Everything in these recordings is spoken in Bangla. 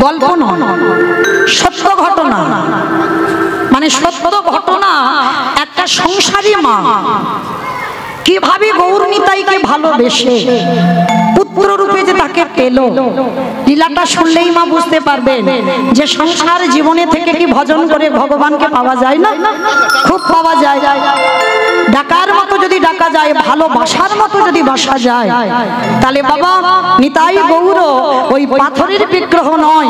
গল্প নয়, সত্য ঘটনা। মানে সত্য ঘটনা, একটা সংসারী মা কিভাবে গৌর নিতাইকে ভালোবেসে পুত্র রূপে যে তাকে পেল, লীলাটা শুনলেই মা বুঝতে পারবেন যে সংসার জীবনে থেকে কি ভজন করে ভগবানকে পাওয়া যায় না? খুব পাওয়া যায়। ডাকার মতো যদি ডাকা যায়, ভালোবাসার মতো যদি বাসা যায়, তাহলে বাবা নিতাই গৌর ওই পাথরের বিগ্রহ নয়,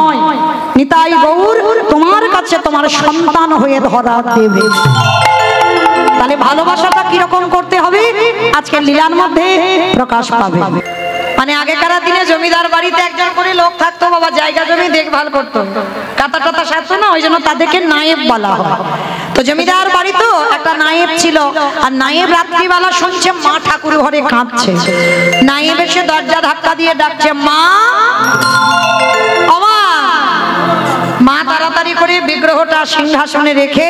নিতাই গৌর তোমার কাছে তোমার সন্তান হয়ে ধরা দেবে। তাহলে ভালোবাসাটা কিরকম করতে হবে আজকে লীলার মধ্যে প্রকাশ পাবে। মানে আগেকার দিনে জমিদার বাড়িতে একজন করে লোক থাকতো বাবা, জায়গা জমি দেখভাল করতো, কাটা টাতা সারতো না, ওই জন্য তাদেরকে নায়েব বলা হয়। তো জমিদার বাড়ি তো একটা নায়েব ছিল, আর নায়েব রাত্রিবেলা শুনছে মা ঠাকুর ঘরে কাঁদছে। নায়েব এসে দরজা ধাক্কা দিয়ে ডাকছে, মা মা তাড়াতাড়ি করে বিগ্রহটা সিংহাসনে রেখে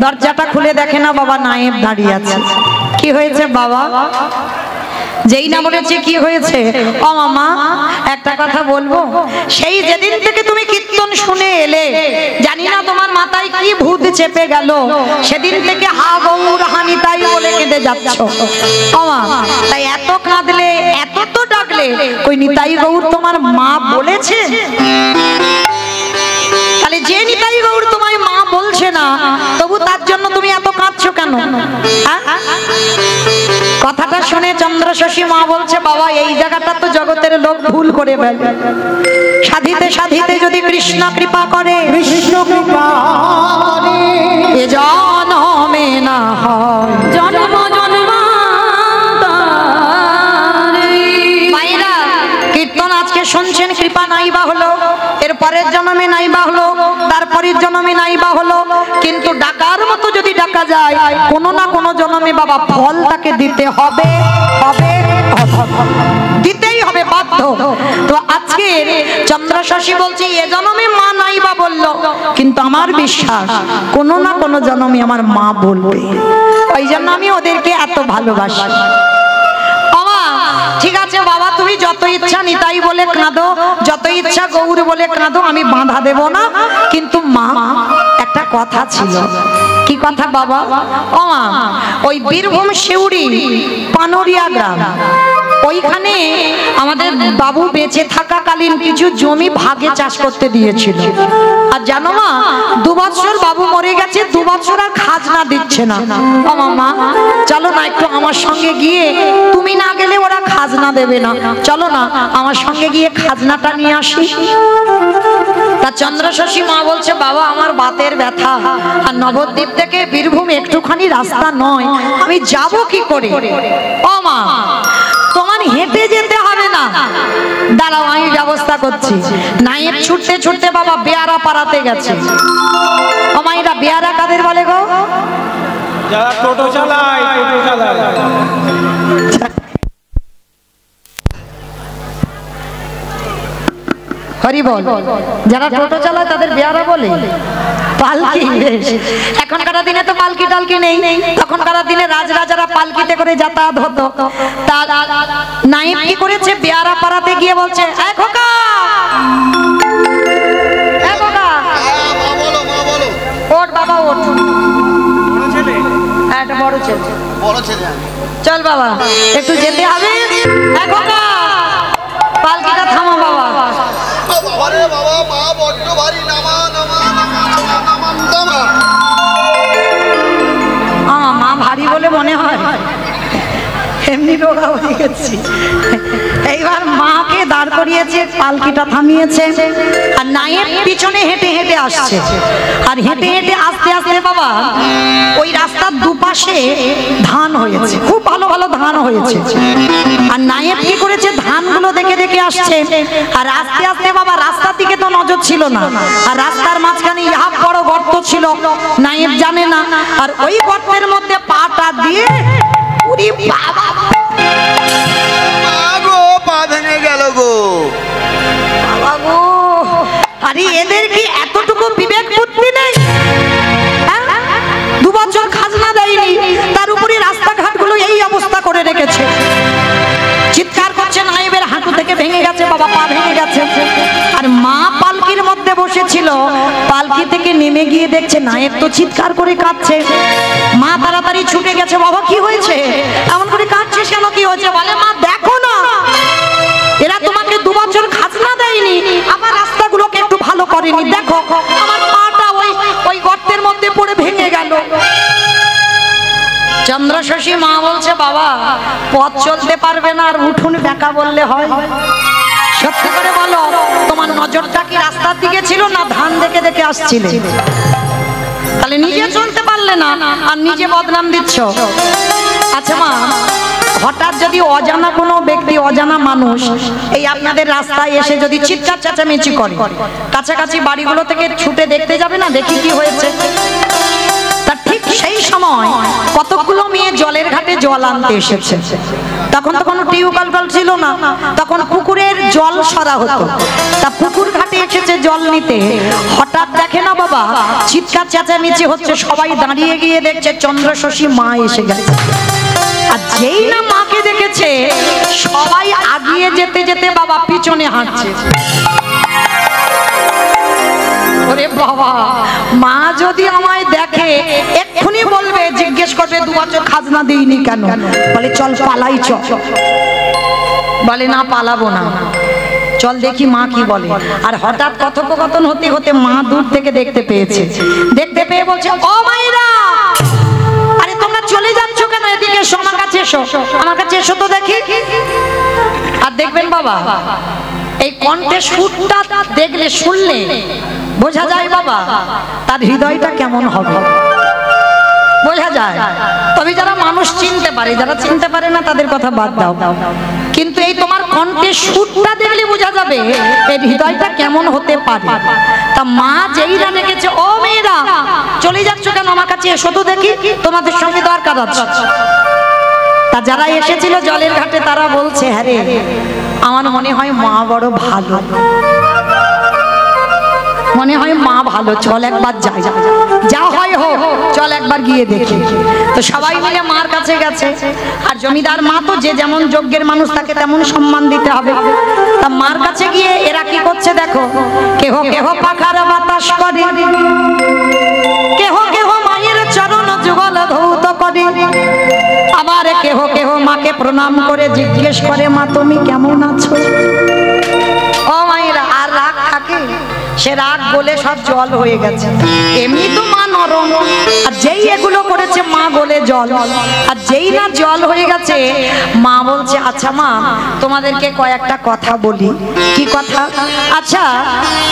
দরজাটা খুলে দেখে না বাবা নায়েব দাঁড়িয়ে আছে। কি হয়েছে বাবা? যেই না বলেছে কি হয়েছে, ও মামা একটা কথা বলবো, সেই যেদিন থেকে তুমি কীর্তন শুনে এলে, জানি না তোমার মাথায় কি ভূত চেপে গেল, সেদিন থেকে হা গৌর হা নিতাই বলে কেঁদে যাচ্ছ। ও মা, তাই এত কাঁদলে, এত তো ডাকলে, কই নিতাই গৌর তোমার মা বলেছে? তাহলে যে নিতাই গৌর তোমায় মা বলছে না, তবু তার জন্য তুমি এত কাঁদছো কেন? কথাটা শুনে চন্দ্রশশী মা বলছে, বাবা এই জায়গাটা তো জগতের লোক ভুল করে ফেলে। সাধিতে সাধিতে যদি কৃষ্ণ কৃপা করে, কৃষ্ণ কৃপা এ জন্মে না হয় জন্ম জন্মান্তরে। মায়েরা কীর্তন আজকে শুনছেন, কৃপা নাই বা হলো, এর পরের জন্মে নাই বা হলো, তারপরের জন্মে নাই বা হলো, কিন্তু ডাকার মতো যদি ডাকা যায়, কোনো না কোনো জন্মে বাবা ফল তাকে দিতে হবে, দিতেই হবে, বাধ্য। তো আজকে চন্দ্রশশী বলছে এ জন্মে মা নাই বা বললো, কিন্তু আমার বিশ্বাস কোনো না কোনো জন্মে আমার মা বলবে। ওই জন্য আমি ওদেরকে এত ভালোবাসি। ঠিক আছে বাবা, তুমি যত ইচ্ছা নিতাই বলে কাঁদো, যত ইচ্ছা গৌর বলে কাঁদো, আমি বাধা দেব না। কিন্তু মা একটা কথা ছিল। কি কথা বাবা? ও মা, ওই বীরভূম শিউড়ি পানরিয়া গ্রাম, ওইখানে আমাদের বাবু বেঁচে থাকাকালীন কিছু জমি ভাগে চাষ করতে দিয়েছিল। আর জানো মা, 2 বছর বাবু মরে গেছে, 2 বছর আর খাজনা দিচ্ছে না। ও মামা চলো না একটু আমার সঙ্গে গিয়ে, তুমি না গেলে ওরা খাজনা দেবে না, চলো না আমার সঙ্গে গিয়ে খাজনাটা নিয়ে আসি। তা চন্দ্রশশী মা বলছে, বাবা আমার বাতের ব্যথা, আর নবদ্বীপ থেকে বীরভূম একটুখানি রাস্তা নয়, আমি যাব কি করে? ও মা তোমার হেঁটে যেতে হবে না, দাঁড়াও আমি ব্যবস্থা করছি। নায়েব ছুটতে ছুটতে বাবা বেয়ারা পাড়াতে গেছে। ও মা, এটা বেয়ারা কাদের বলে গো? যারা টোটো চালায়, টোটো চালায়। হরি বল। যারা টোটো চালায় তাদের বেয়ারা বলে? পালকি। এখনকার দিনে তো পালকি টালকি নেই, তখনকার দিনে রাজরাজারা পালকিতে করে যাতায়াত হতো। তা নায়েব কি করেছে, বেয়ারা পাড়াতে গিয়ে বলছে, এ খোকা, এ খোকা, ওঠ বাবা ওঠ। বড় ছেলে? হ্যাঁ এটা বড় ছেলে। বড় ছেলে। চল বাবা একটু যেতে হবে। এ খোকা, পালকিটা থামো বাবা। আরে বাবা, মা বড্ড ভারী, নামা নামা নামা নামা নামা। মা ভারী বলে মনে হয়, এমনি রোগা হয়ে গেছি। এইবার মাকে দাঁড় করিয়েছে, পালকিটা থামিয়েছে, আর নায়েব পিছনে হেঁটে হেঁটে আসছে। আর হেঁটে হেঁটে আস্তে আস্তে বাবা ওই রাস্তার দুপাশে ধান হয়েছে, খুব ভালো ভালো ধান হয়েছে। আর নায়েব কি করেছে, ধানগুলো দেখে দেখে আসছে। আর আস্তে আস্তে বাবা রাস্তার দিকে তো নজর ছিল না, আর রাস্তার মাঝখানে ইহা বড় গর্ত ছিল, নায়েব জানে না। আর ওই গর্তের মধ্যে পাটা দিয়ে, উরি বাবা, গো পা ভেঙে গেল গো বাবা গো। আরে এদের কি এতটুকু বিবেক বুদ্ধি নেই? 2 বছর খাজনা দেয়নি, তার উপরে রাস্তাঘাটগুলো এই অবস্থা করে রেখেছে। চিৎকার করছে, নায়েবের হাঁটু থেকে ভেঙে গেছে বাবা, পা ভেঙে গেছে। আর মা পালকির মধ্যে পালকি থেকে নেমে গিয়ে দেখছে নায়ক তো চিৎকার করে কাঁদছে। মা তাড়াতাড়ি ছুটে গেছে, বাবা কি হয়েছে, এমন করে কাঁদছিস কেন, কি হয়েছে? বলে মা দেখো না, এরা তোমাকে 2 বছর খাজনা দেয়নি, আবার রাস্তাগুলোকে একটু ভালো করেনি, দেখো আমার পাটা ওই গর্তের মধ্যে পড়ে ভেঙে গেল। চন্দ্রশশী মা বলছে বাবা পথ চলতে পারবে না আর উঠুন বেঁকা বললে হয়? সত্যি করে বলো, তোমার নজরটা কি রাস্তার দিকে ছিল না ধান দেখে দেখে আসছিলে? তাহলে নিজে চলতে পারলে না আর নিজে বদনাম দিচ্ছ। আচ্ছা মা, হঠাৎ যদি অজানা কোনো ব্যক্তি, অজানা মানুষ এই আপনাদের রাস্তায় এসে যদি চিৎকার চেঁচামেচি করে, কাছাকাছি বাড়িগুলো থেকে ছুটে দেখতে যাবে না, দেখি কি হয়েছে? তা ঠিক সেই সময় কতগুলো মেয়ে জলের ঘাটে জল আনতে এসেছে। তখন তো কোনো টিউবওয়েল ছিল না, তখন পুকুরের জল সরা হতো। তা পুকুর ঘাটে এসেছে জল নিতে, হঠাৎ দেখে না বাবা চিৎকার চেঁচামেচি হচ্ছে, সবাই দাঁড়িয়ে গিয়ে দেখছে চন্দ্রশশী মা এসে গেছে। আর যেই না মাকে দেখেছে সবাই আগিয়ে যেতে যেতে বাবা পিছনে হাঁটছে। ওরে বাবা, মা যদি আমায় দেখে এক্ষুনি বলবে, জিজ্ঞেস করবে 2 বছর খাজনা দিইনি কেন? বলে চল পালাই চল। বলে না পালাবো না, চল দেখি মা কি বলে। আর হঠাৎ কথোপকথন হতে হতে মা দূর থেকে দেখতে পেয়েছে, দেখতে পেয়ে বলছে ও মায়েরা, আরে তোমরা চলে যাচ্ছ কেন? এদিকে এসো, আমার কাছে এসো, আমার কাছে এসো তো দেখি। আর দেখবেন বাবা এই কণ্ঠে সুরটা দেখলে শুনলে বোঝা যায় বাবা তার হৃদয়টা কেমন হবে, বোঝা যায়। তবে যারা মানুষ চিনতে পারে, যারা চিনতে পারে না তাদের কথা বাদ দাও, কিন্তু এই তোমার কণ্ঠে সুরটা দেখলে বোঝা যাবে এর হৃদয়টা কেমন হতে পারে। তা মা যেই রানে গেছে ও মেয়েরা চলে যাচ্ছ কেন, আমার কাছে এসো তো দেখি, তোমাদের সঙ্গে দরকার আছে। তা যারা এসেছিল জলের ঘাটে তারা বলছে হ্যাঁ রে, আমার মনে হয় মা বড় ভালো, মনে হয় মা ভালো, চল একবার যাই, যা হয় হোক চল একবার গিয়ে দেখি। তো সবাই মিলে মার কাছে গেছে। আর জমিদার মা তো যে যেমন যোগ্যের মানুষ তাকে তেমন সম্মান দিতে হবে। তা মার কাছে গিয়ে এরা কি করছে দেখো, কেহ কেহ পাখার বাতাস করে, কেহ কেহ মায়ের চরণ যুগল ধৌত করে, আবার কেহ কেহ মাকে প্রণাম করে জিজ্ঞেস করে মা তুমি কেমন আছো? ও মায়েরা, আর রাগ থাকে? সে রাগ বলে সব জল হয়ে গেছে। এমনি তো মা নরম, আর যেই এগুলো করেছে মা গলে জল। আর যেই না জল হয়ে গেছে মা বলছে আচ্ছা মা তোমাদেরকে কয়েকটা কথা বলি। কি কথা? আচ্ছা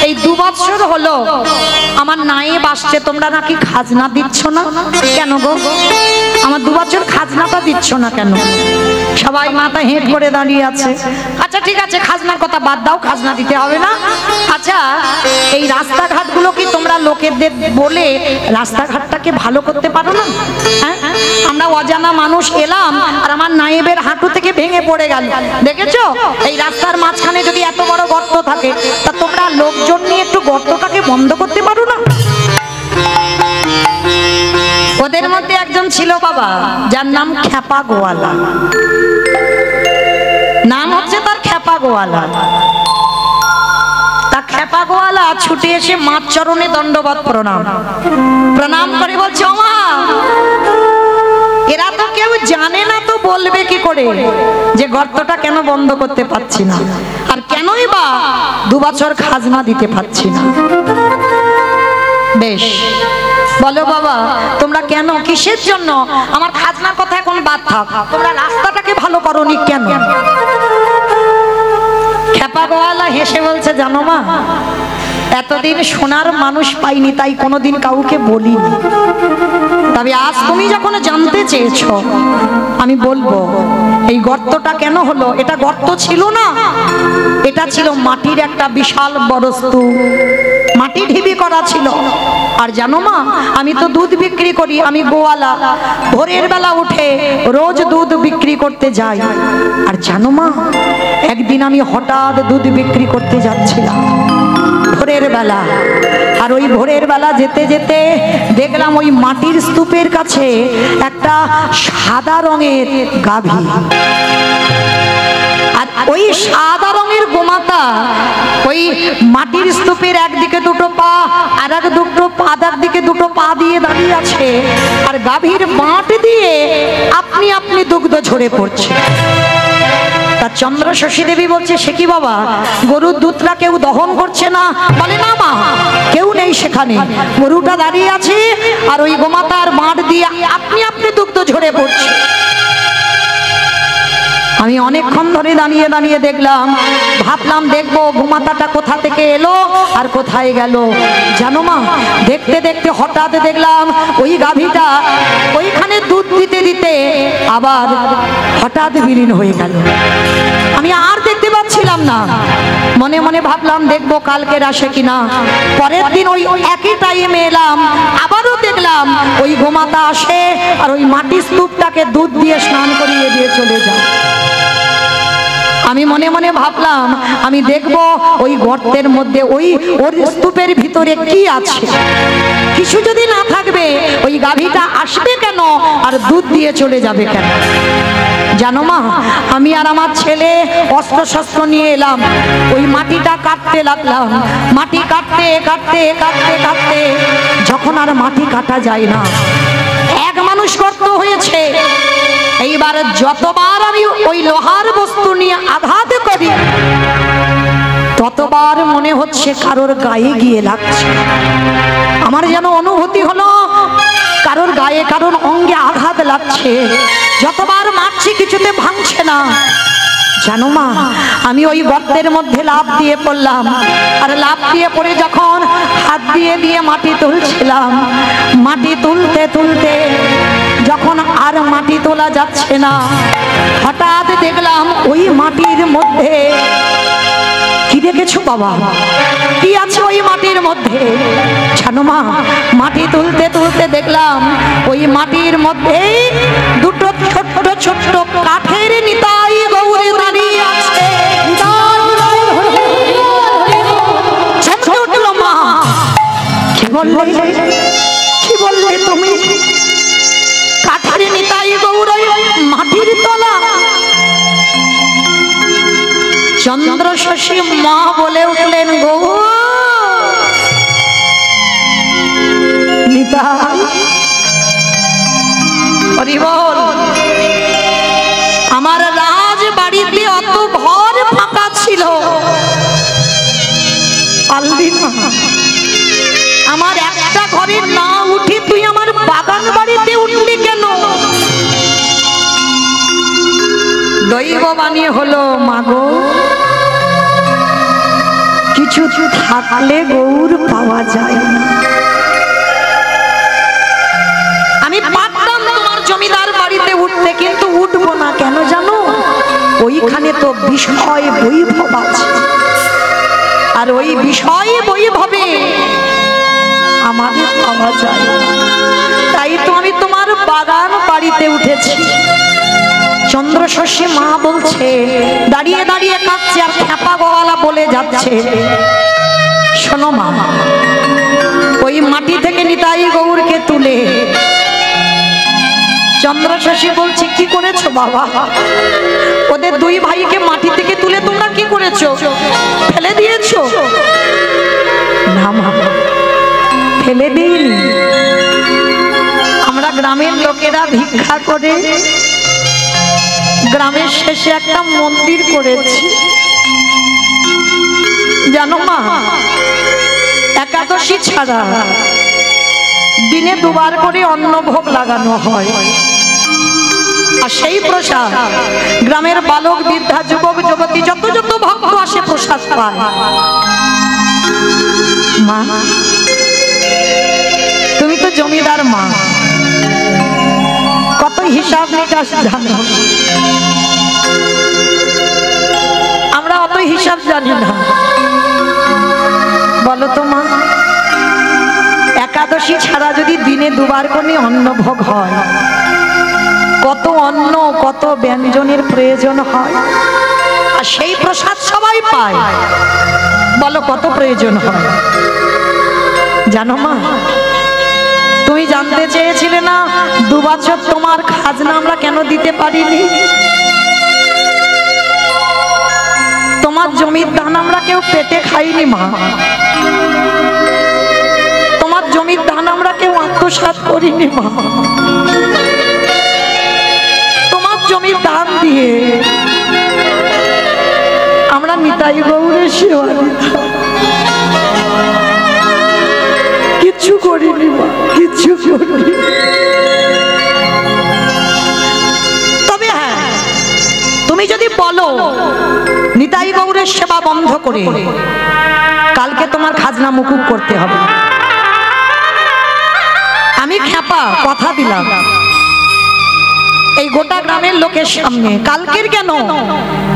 এই 2 বছর হলো আমার নায়েব আসছে, তোমরা নাকি খাজনা দিচ্ছ না কেন গো? আমার 2 বছর খাজনাটা দিচ্ছ না কেন? সবাই মাথা হেঁট করে দাঁড়িয়ে আছে। আচ্ছা ঠিক আছে, খাজনার কথা বাদ দাও, খাজনা দিতে হবে না। আচ্ছা এই রাস্তাঘাটগুলো কি তোমরা লোকেদের বলে রাস্তাঘাটটাকে ভালো করতে পারো না? হ্যাঁ, আমরা অজানা মানুষ এলাম আর আমার নায়েবের হাঁটু থেকে ভেঙে পড়ে গেল, দেখেছো? এই রাস্তার মাঝখানে যদি এত বড় গর্ত থাকে তা তোমরা লোকজন নিয়ে একটু গর্তটাকে বন্ধ করতে পারো না? ওদের মধ্যে একজন ছিল বাবা, যার নাম খেপা গোয়ালা, নাম হচ্ছে তার খেপা গোয়ালা। তা খেপা গোয়ালা ছুটে এসে মার চরণে দণ্ডবত প্রণাম, প্রণাম করে বলছে ও মা, এরা তো কেউ জানে না, তো বলবে কি করে যে গর্তটা কেন বন্ধ করতে পারছি না, আর কেনই বা 2 বছর খাজনা দিতে পারছি না? বেশ বলো বাবা তোমরা কেন, কিসের জন্য? আমার খাজনার কথা এখন বাদ থাক, তোমরা রাস্তাটাকে ভালো করোনি কেন? খেপা গোয়ালা হেসে বলছে জানো মা, এতদিন শোনার মানুষ পাইনি তাই কোনোদিন কাউকে বলিনি, তবে আজ তুমি যখন জানতে চেয়েছো আমি বলবো এই গর্তটা কেন হলো। এটা গর্ত ছিল না, এটা ছিল মাটির একটা বিশাল বড় স্তূপ, মাটি ঢিবি করা ছিল। আর জানো মা, আমি তো দুধ বিক্রি করি, আমি গোয়ালা, ভোরের বেলা উঠে রোজ দুধ বিক্রি করতে যাই। আর জানো মা, একদিন আমি হঠাৎ দুধ বিক্রি করতে যাচ্ছিলাম ভোরের বেলা, আর ওই ভোরের বেলা যেতে যেতে দেখলাম ওই মাটির স্তূপের কাছে একটা সাদা রঙের গাভী। আর ওই সাদা রঙের গোমাতা ওই মাটির স্তূপের একদিকে দুটো পা আর এক দুটো পাদার দিকে দুটো পা দিয়ে দাঁড়িয়ে আছে, আর গাভীর বাঁট দিয়ে আপনি আপনি দুগ্ধ ঝরে পড়ছে। তা চন্দ্র শশী দেবী বলছে, সে কি বাবা, গরুর দুধটা কেউ দহন করছে না? বলে না মা, কেউ নেই সেখানে, গরুটা দাঁড়িয়ে আছে আর ওই গোমাতার বাঁট দিয়ে আপনি আপনি দুগ্ধ ঝরে পড়ছে। আমি অনেকক্ষণ ধরে দাঁড়িয়ে দাঁড়িয়ে দেখলাম, ভাবলাম দেখবো গোমাতাটা কোথা থেকে এলো আর কোথায় গেল। জানো মা, দেখতে দেখতে হঠাৎ দেখলাম ওই গাভীটা ওইখানে দুধ দিতে দিতে আবার হঠাৎ বিলীন হয়ে গেল। আমি আর দেখতে পাচ্ছিলাম না। মনে মনে ভাবলাম দেখবো কালকের আসে কিনা। পরের দিন ওই একই টাইমে এলাম, আবারও দেখলাম ওই গোমাতা আসে আর ওই মাটির স্তূপটাকে দুধ দিয়ে স্নান করিয়ে দিয়ে চলে যায়। আমি মনে মনে ভাবলাম আমি দেখব ওই গর্তের মধ্যে ওই ওর স্তূপের ভিতরে কি আছে। কিছু যদি না থাকবে ওই গাভীটা আসবে কেন আর দুধ দিয়ে চলে যাবে কেন? জানো মা, আমি আর আমার ছেলে অস্ত্র শস্ত্র নিয়ে এলাম, ওই মাটিটা কাটতে লাগলাম। মাটি কাটতে কাটতে কাটতে কাটতে যখন আর মাটি কাটা যায় না, এক মানুষ গর্ত হয়েছে। এইবার যতবার আমি ওই লোহার বস্তু নিয়ে আঘাত করি ততবার মনে হচ্ছে কারোর গায়ে গিয়ে লাগছে। আমার যেন অনুভূতি হলো কারোর গায়ে কারোর অঙ্গে আঘাত লাগছে। যতবার মারছি কিছুতে ভাঙছে না। জানো মা, আমি ওই গর্তের মধ্যে লাফ দিয়ে পড়লাম, আর লাফ দিয়ে পড়ে যখন হাত দিয়ে দিয়ে মাটি তুলছিলাম, মাটি তুলতে তুলতে যখন আর মাটি তোলা যাচ্ছে না, হঠাৎ দেখলাম ওই মাটির মধ্যে কি দেখেছো বাবা, কি আছে ওই মাটির মধ্যে? জানো মা, মাটি তুলতে তুলতে দেখলাম ওই মাটির মধ্যে দুটো ছোট্ট ছোট্ট কাঠের নিতাই গৌরী দাঁড়িয়ে আছে। মা, কি বললে তুমি? কাঠের নিতাই গৌরী মাটির তলা? চন্দ্র শশী মা বলে উঠলেন, গো নিতাই, হরি বল। আমার রাজ বাড়িতে অত ঘর ফাঁকা ছিল, পারলি না। আমার একটা ঘরে না উঠি তুই আমার বাগান বাড়িতে উঠলি কেন? দৈব বাণী হলো, মাগো কিছু থাকলে গৌর পাওয়া যায় না। আমি পারতাম তোমার জমিদার বাড়িতে উঠতে, কিন্তু উঠবো না। কেন জানো? ওইখানে তো বিষয় বৈভব আছে, আর ওই বিষয় বৈভবে আমাদের পাওয়া যায় না। তাই তো আমি তোমার বাগান বাড়িতে উঠেছি। চন্দ্র শশী মা বলছে, দাঁড়িয়ে দাঁড়িয়ে কাঁদছে আর খ্যাপা গলা বলে যাচ্ছে, শোনো মা, ওই মাটি থেকে নিতাই গৌরকে তুলে চন্দ্র শশী বলছে, কি করেছো বাবা? ওদের দুই ভাইকে মাটি থেকে তুলে তোমরা কি করেছো? ফেলে দিয়েছো? না মা, ফেলে দিইনি। আমরা গ্রামের লোকেরা ভিক্ষা করে গ্রামের শেষে একটা মন্দির করেছি। জানো মা, একাদশী ছাড়া দিনে দুবার করে অন্নভোগ লাগানো হয়, আর সেই প্রসাদ গ্রামের বালক বৃদ্ধা যুবক যুবতী যত যত ভক্ত আসে প্রসাদ পায়। মা, তুমি তো জমিদার মা, কত হিসাব নিকাশ জানো। আমরা অত হিসাব জানি না। বলো তো মা, একাদশী ছাড়া যদি দিনে দুবার করে অন্নভোগ হয়, কত অন্ন কত ব্যঞ্জনের প্রয়োজন হয়, আর সেই প্রসাদ সবাই পায়। বলো কত প্রয়োজন হয়? জানো মা, তুমি জানতে চেয়েছিলে না 2 বছর তোমার খাজনা আমরা কেন দিতে পারিনি? তোমার জমির ধান আমরা কেউ পেটে খাইনি মা, তোমার জমির ধান আমরা কেউ আত্মসাৎ করিনি মা, তোমার জমির ধান দিয়ে আমরা নিতাই গৌরের সেবা দিতাম, কিচ্ছু করিনি মা, কিচ্ছু করিনি। তবে হ্যাঁ, তুমি যদি বলো নিতাই গৌরের সেবা বন্ধ করে কালকে তোমার খাজনা মুকুব করতে হবে, আমি খ্যাপা কথা দিলাম এই গোটা গ্রামের লোকের সামনে, কালকের কেন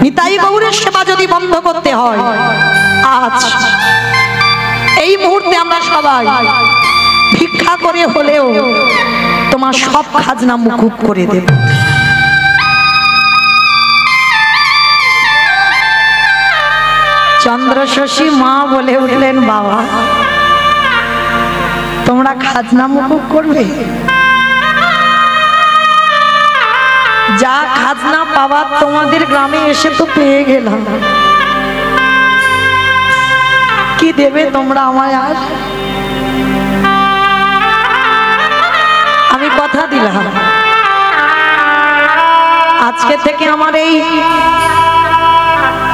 নিতাই গৌরের সেবা যদি বন্ধ করতে হয়, আজ এই মুহূর্তে আমরা সবাই ভিক্ষা করে হলেও তোমার সব খাজনা মুকুব করে দেব। চন্দ্রশশী মা বলে উঠলেন, বাবা তোমরা খাজনা মুকুব করবে? যা খাজনা পাওয়ার তোমাদের গ্রামে এসে তো পেয়ে গেলাম, কি দেবে তোমরা আমায়? আর আমি কথা দিলাম আজকে থেকে আমার এই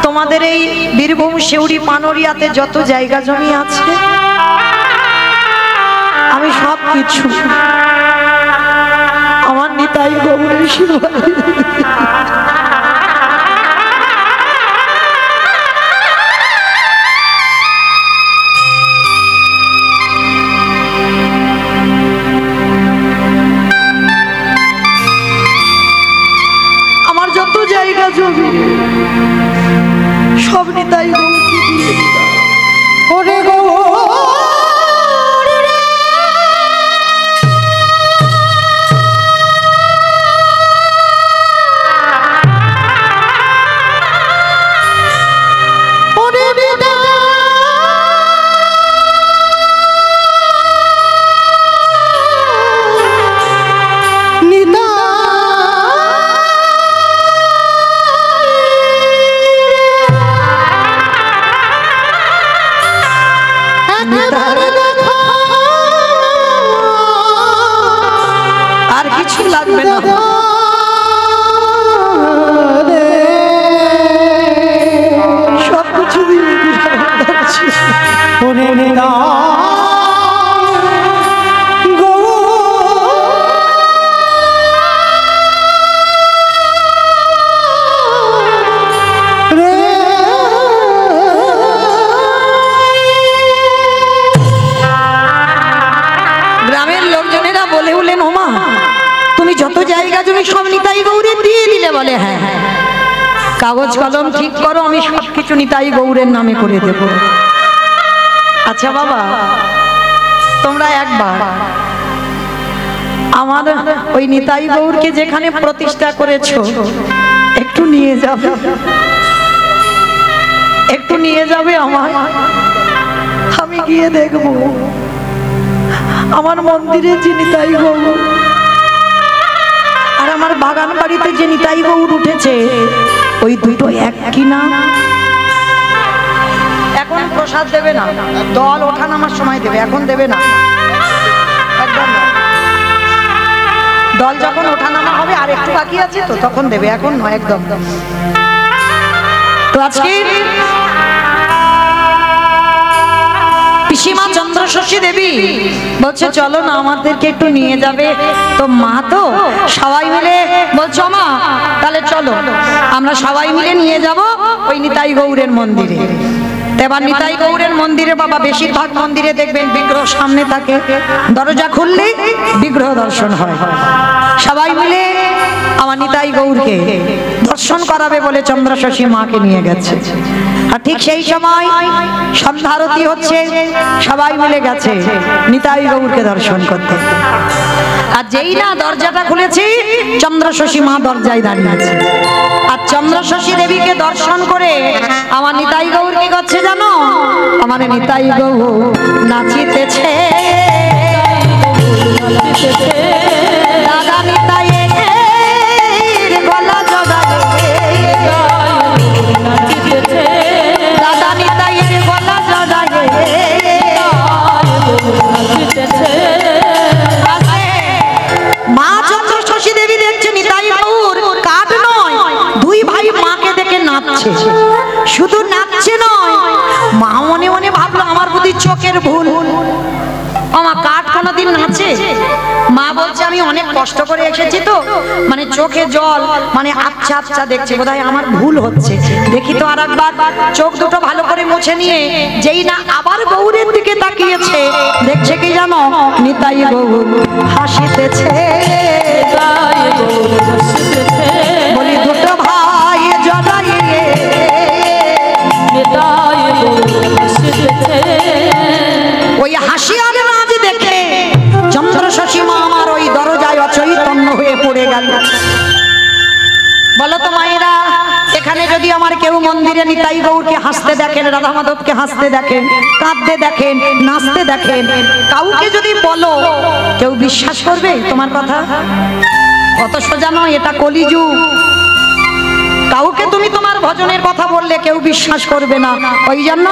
তোমাদের এই বীরভূম শিউরি পানরিয়াতে যত জায়গা জমি আছে আমি সব কিছু আমার নিতাই গৌরের সেবা আমার যত জায়গা জমি সব নিতাই গৌরকে দিয়ে দিলাম। ওরে গো লাগবে না, সব কিছু দিয়ে গ্রামের লোকজনেরা বলে উঠলেন, ওমা তুমি যত জায়গা জমি সব নিতাই গৌরে দিয়ে দিলে? বলে হ্যাঁ, কাগজ কলম ঠিক করো, আমি সবকিছু নিতাই গৌরের নামে করে দেব। আচ্ছা বাবা, তোমরা একবার আমার ওই নিতাই গৌরকে যেখানে প্রতিষ্ঠা করেছো একটু নিয়ে যাবে, একটু নিয়ে যাবে আমার, আমি গিয়ে দেখবো আমার মন্দিরে যে নিতাই গৌর আর আমার বাগান বাড়িতে যে নিতাই গৌর উঠেছে ওই দুটো এক কিনা। এখন প্রসাদ দেবে না, দল ওঠানামার সময় দেবে, এখন দেবে না, একদম না। দল যখন ওঠানামা হবে আর একটু বাকি আছে তো তখন দেবে, এখন নয় একদম। তো আজকে পিসিমা চন্দ্রশশী দেবী বলছে চলো না আমাদেরকে একটু নিয়ে যাবে। তো মা তো সবাই মিলে বলছো মা তাহলে চলো আমরা সবাই মিলে নিয়ে যাব ওই নিতাই গৌরের মন্দিরে। এবার নিতাই গৌরের মন্দিরে বাবা বেশিরভাগ মন্দিরে দেখবেন বিগ্রহ সামনে থাকে, দরজা খুললেই বিগ্রহ দর্শন হয়। সবাই মিলে আমার নিতাই গৌরকে দর্শন করাবে বলে চন্দ্রশশী মাকে নিয়ে গেছে। আর ঠিক সেই সময় সন্ধ্যা আরতি হচ্ছে, সবাই মিলে গেছে নিতাই গৌরকে দর্শন করতে। আর যেই না দরজাটা খুলেছি চন্দ্রশশী মা দরজায় দাঁড়িয়ে আছে। আর চন্দ্রশশী দেবীকে দর্শন করে আমার নিতাই গৌর কি করছে জানো? আমার নিতাই গৌর নাচিতেছে, দাদা নিতাই গলা জগালে নাচিতেছে। চোখের ভুল। আমার কাঠ কোনোদিন নাচে? মা বলছে আমি অনেক কষ্ট করে এসেছি তো, মানে চোখে জল, মানে আচ্ছা আচ্ছা দেখছে, বোধহয় আমার ভুল হচ্ছে, দেখি তো আর একবার। চোখ দুটো ভালো করে মুছে নিয়ে যেই না আবার গৌরের দিকে তাকিয়েছে, দেখছে কি জানো? নিতাই গৌর হাসিতেছে। বলি দুটো ভাই জড়াইয়ে ওই হাসি আর রাজ দেখে চন্দ্রশশী মা আমার ওই দরজায় অচৈতন্য হয়ে পড়ে গেল। বলো তো মায়েরা, এখানে যদি আমার কেউ মন্দিরে নিতাই গৌরকে হাসতে দেখেন, রাধা মাধবকে হাসতে দেখেন, কাঁদতে দেখেন, নাচতে দেখেন, কাউকে যদি বলো, কেউ বিশ্বাস করবে তোমার কথা? কত সোজা নয়, এটা কলিযুগ। কাউকে তুমি তোমার ভজনের কথা বললে কেউ বিশ্বাস করবে না। ওই জন্য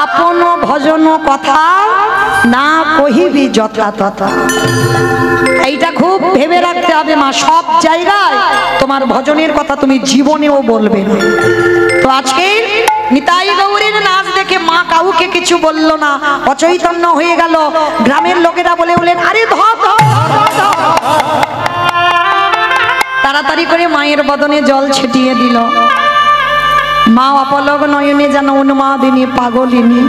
আপন ভজন কথা না কহিবি যথা তথা, এইটা খুব ভেবে রাখতে হবে মা। সব জায়গায় তোমার ভজনের কথা তুমি জীবনেও বলবে না। তো আজকে নিতাই গৌরের নাচ দেখে মা কাউকে কিছু বলল না, অচৈতন্য হয়ে গেল। গ্রামের লোকেরা বলে বলেন, আরে ধর ধর ধর। তাড়াতাড়ি করে মায়ের বদনে জল ছিটিয়ে দিল। মা অপলক নয়নে যেন উন্মাদিনী পাগলিনী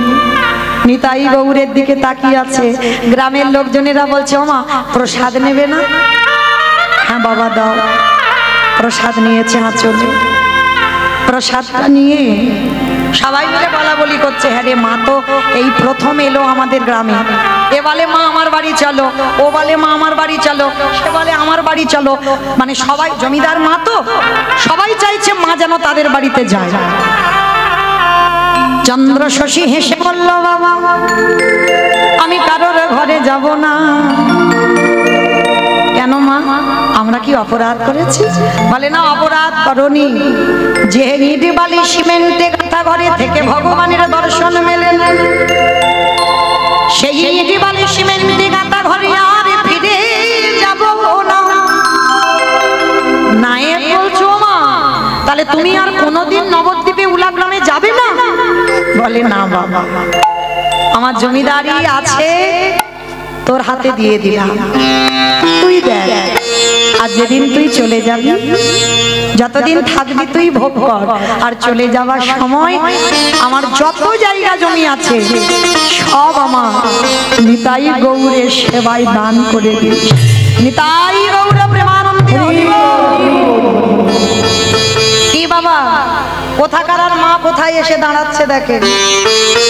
নিতাই গৌরের দিকে তাকিয়ে আছে। গ্রামের লোকজনেরা বলছে, ও মা প্রসাদ নেবে না? হ্যাঁ বাবা দাও। প্রসাদ নিয়েছে আঁচলে। প্রসাদটা নিয়ে সবাই মিলে বলা বলি করছে, হ্যাঁ রে মা তো এই প্রথম এলো আমাদের গ্রামে। এ বলে মা আমার বাড়ি চলো, ও বলে মা আমার বাড়ি চলো, সে বলে আমার বাড়ি চলো। মানে সবাই জমিদার মা তো, সবাই চাইছে মা যেন তাদের বাড়িতে যায়। চন্দ্রশশী হেসে বলল, বাবা আমি কারোর ঘরে যাব না। কেন মা, আমরা কি অপরাধ করেছি? বলে না, অপরাধ করনি। যে ইট বালি সিমেন্টে গাঁথা ঘরে থেকে ভগবানের দর্শন মেলে না, সেই ইট বালি সিমেন্টে গাঁথা ঘরে আর ফিরে যাব না। নায়েব বলছো মা, তাহলে তুমি আর কোনোদিন নবদ্বীপে উলা গ্রামে যাবে না? বলে না বাবা, আমার জমিদারি আছে, তোর হাতে দিয়ে দিলাম, তুই দেখ। আর যেদিন তুই চলে যাবি, যতদিন থাকবি তুই ভোগ কর, আর চলে যাওয়ার সময় আমার যত জায়গা জমি আছে সব আমার নিতাই গৌরের সেবায় দান করে দিস। নিতাই গৌর প্রেমানন্দে। কি বাবা, কোথাকার মা কোথায় এসে দাঁড়াচ্ছে দেখেন।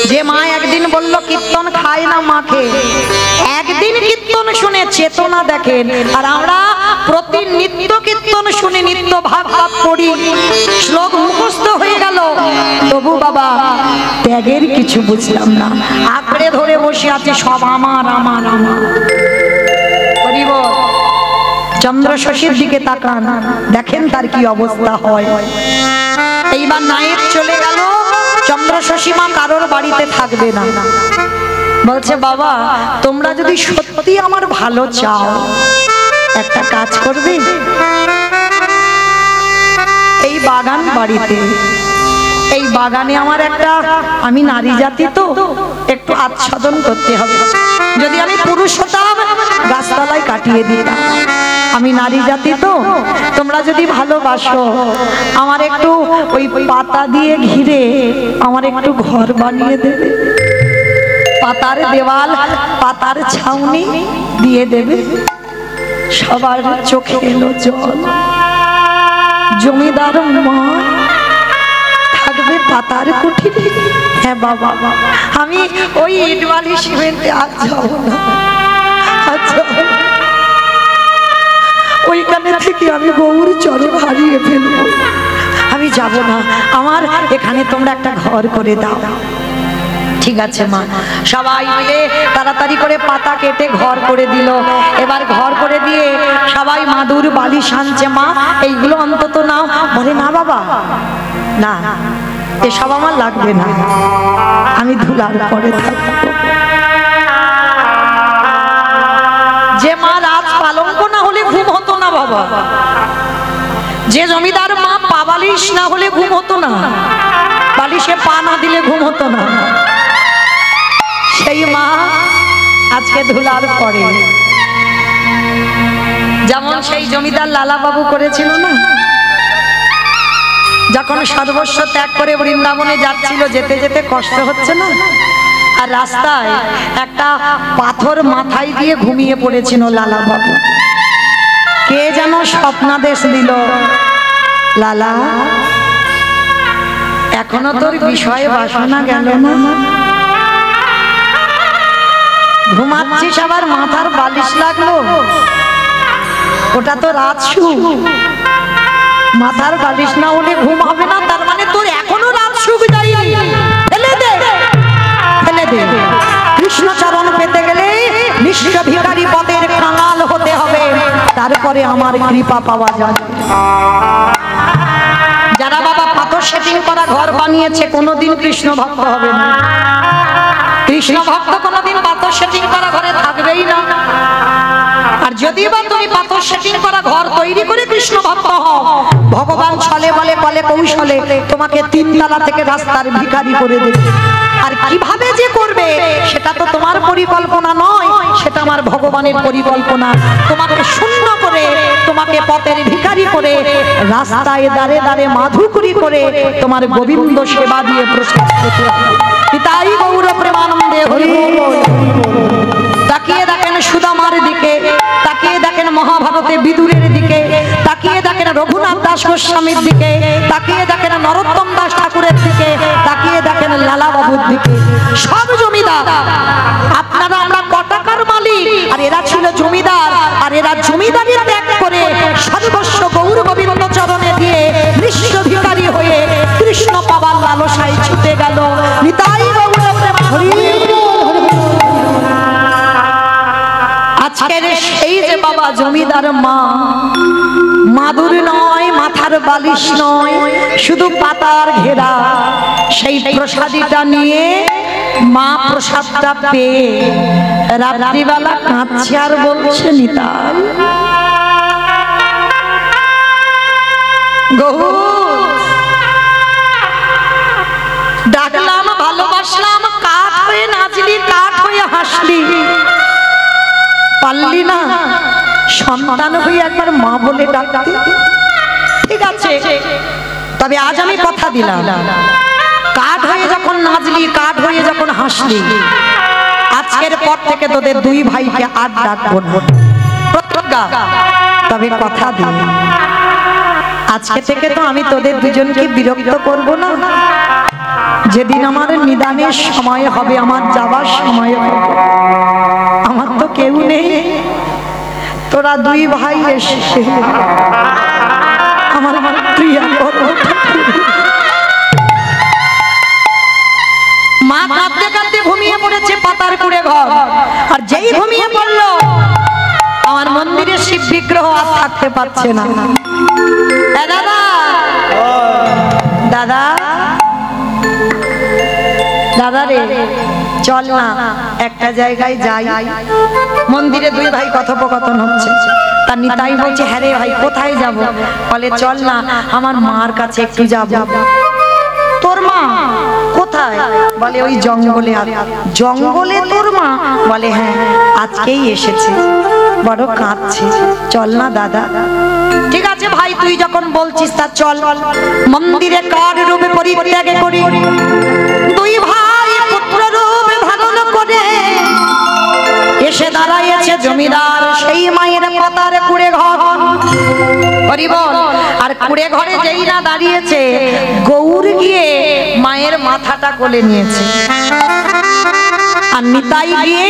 যে মা একদিন বলল কীর্তন খায় না মাকে, একদিন কীর্তন শুনে চেতনা দেখেন। আর আমরা প্রতি নিত্য কীর্তন শুনে নিত্য ভাব ভাব করি, শ্লোক মুখস্থ হয়ে গেল, তবু বাবা ত্যাগের কিছু বুঝলাম না। আঁকড়ে ধরে বসে আছে সব আমার আমার আমার। চন্দ্রশশীর দিকে তাকান, দেখেন তার কি অবস্থা হয়। এইবার নায়েব চলে গেল, চন্দ্রশশী মা কারোর বাড়িতে থাকবে না। বলছে, বাবা তোমরা যদি সত্যি আমার ভালো চাও, একটা কাজ করবে, এই বাগান বাড়িতে, এই বাগানে আমার একটা, আমি নারী জাতি তো একটু আচ্ছাদন করতে হবে। যদি আমি পুরুষ হতাম গাছতলায় কাটিয়ে দিতাম, আমি নারী জাতি তো, তোমরা যদি ভালোবাসো আমার একটু ওই পাতা দিয়ে ঘিরে আমার একটু ঘর বানিয়ে দেবে, পাতার দেওয়াল, পাতার ছাউনি দিয়ে দেবে। সবার চোখে এলো জল। জমিদার মা থাকবে পাতার কুঠিরে। হ্যাঁ বাবা, আমি ওই ইট বালি সিমেন্টে আজ যাব না, ওইখানে থেকে আমি গৌর চরণ হারিয়ে ফেলবো, আমি যাব না। আমার এখানে তোমরা একটা ঘর করে দাও। ঠিক আছে মা। সবাই মিলে তাড়াতাড়ি করে পাতা কেটে ঘর করে দিল। এবার ঘর করে দিয়ে সবাই মাদুর বালি সানছে, মা এইগুলো অন্তত নাও। বলে না বাবা, না এসব আমার লাগবে না, আমি ধুলার পরে থাকবো। যে মা রাত পালঙ্ক না হলে ঘুম হতো না বাবা, যে জমিদার মা পা বালিশ না হলে ঘুম হতো না, বালিশে পা না দিলে ঘুম হতো না। সেই মা আজকে ধুলার পরে যেমন সেই জমিদার লালা বাবু করেছিল না, যখন সর্বস্ব ত্যাগ করে বৃন্দাবনে যাচ্ছিল, যেতে যেতে কষ্ট হচ্ছে না, আর রাস্তায় একটা পাথর মাথায় দিয়ে ঘুমিয়ে পড়েছিল লালা বাবু। কে যেন স্বপ্নাদেশ দিল, লালা এখনো তোর বিষয়ে বাসনা গেল না, ঘুমাচ্ছিস আবার মাথার বালিশ লাগলো, ওটা তো রাজসু, মাথার বালিশ না হলে ঘুম হবে না, তার মানে তোর এখনো রাজসু যায়নি, ফেলে দে ফেলে দে। কৃষ্ণ চরণ পেতে গেলে নিঃস্ব ভিখারি পদের কাঙাল হতে হবে, তারপরে আমার কৃপা পাওয়া যায়। যারা বাবা পাথর সেটিং করা ঘর বানিয়েছে কোনোদিন কৃষ্ণ ভক্ত হবে না, কৃষ্ণ ভক্ত কোনোদিন পাথর সেটিং করা ঘরে থাকবেই না। আর যদি বা তুমি পাথর সেটিং করা ঘর তৈরি করে কৃষ্ণ ভক্ত হও, ভগবান ছলে বলে কলে কৌশলে তোমাকে 3 তলা থেকে রাস্তার ভিখারি করে দেবে। আর কিভাবে যে করবে সেটা তো তোমার পরিকল্পনা নয়, সেটা আমার ভগবানের পরিকল্পনা। তোমাকে শূন্য করে, তোমাকে পথের ভিখারি করে, রাস্তায় দাঁড়ে দাঁড়ে মাধুকরী করে তোমার গোবিন্দ সেবা দিয়ে প্রসাদ পেতে হবে। তাই গৌর প্রেমানন্দে হরি বল। তাকিয়ে দেখেন সুদামার দিকে, তাকিয়ে দেখেন মহাভারতে বিদুরের দিকে, তাকিয়ে দেখেন রঘুনাথ দাস গোস্বামীর দিকে, তাকিয়ে দেখেন নরোত্তম দাস ঠাকুরের দিকে, তাকিয়ে দেখেন লালা বাবুর দিকে। সব জমিদার, আপনারা আমরা কটাকার মালিক, আর এরা ছিল জমিদার, আর এরা জমিদারি ত্যাগ করে সর্বস্ব গৌর গোবিন্দ চরণে দিয়ে নিঃস্ব ভিখারি হয়ে কৃষ্ণ পাবার লালসায় ছুটে গেল। নিতাই গৌর প্রেম হরি। আজকের সেই যে বাবা জমিদার মা, মাদুর নয়, মাথার বালিশ নয়, শুধু পাতার ঘেরা, সেই প্রসাদীটা নিয়ে মা প্রসাদটা পেয়ে রাত্রিবেলা কাঁদছে আর বলছে, নিতাই গৌর, ডাকলাম, ভালোবাসলাম, কাঠ হয়ে নাচলি, কাঠ হয়ে হাসলি, পারলি না সন্তান হয়ে একবার মা বলে ডাকতে। ঠিক আছে, তবে আজ আমি কথা দিলাম, কাঠ হয়ে যখন নাচলি, কাঠ হয়ে যখন হাসলি, আজকের পর থেকে তোদের 2 ভাইকে আর ডাকবো না, প্রতিজ্ঞা। তবে কথা দিই, আজকে থেকে তো আমি তোদের দুজনকে বিরক্ত করব না। যেদিন আমার নিদানের সময় হবে, আমার যাবার সময় হবে, আমার তো কেউ নেই, তোরা 2 ভাই এসে আমার প্রিয়া মা কাঁদতে কাঁদতে ঘুমিয়ে পড়েছে পাতার কুড়ে ঘর। আর যেই ঘুমিয়ে পড়লো, আমার মন্দিরে শিব বিগ্রহ আর থাকতে পারছে না। দাদা দাদা দাদা রে, চল না একটা জায়গায় যাই, মন্দিরে 2 ভাই কথোপকথন হচ্ছে। তার নিতাই বলছে, হ্যাঁ রে ভাই, কোথায় যাব? বলে চল না আমার মার কাছে একটু যাব। তোর মা কোথায়? বলে ওই জঙ্গলে। জঙ্গলে তোর মা? বলে হ্যাঁ, আজকেই এসেছে, বড় কাঁদছে, চল না দাদা। ঠিক আছে ভাই, তুই যখন বলছিস তা চল। মন্দিরে কার রূপে পরিত্যাগ করি 2 ভাই পুত্র রূপে ধারণ করে এসে দাঁড়াইছে জমিদার সেই মায়ের পাতার কুড়ে ঘর। হরিবল। আর কুড়ে ঘরে যেই না দাঁড়িয়েছে, গৌর গিয়ে মায়ের মাথাটা কোলে নিয়েছে, আর নিতাই গিয়ে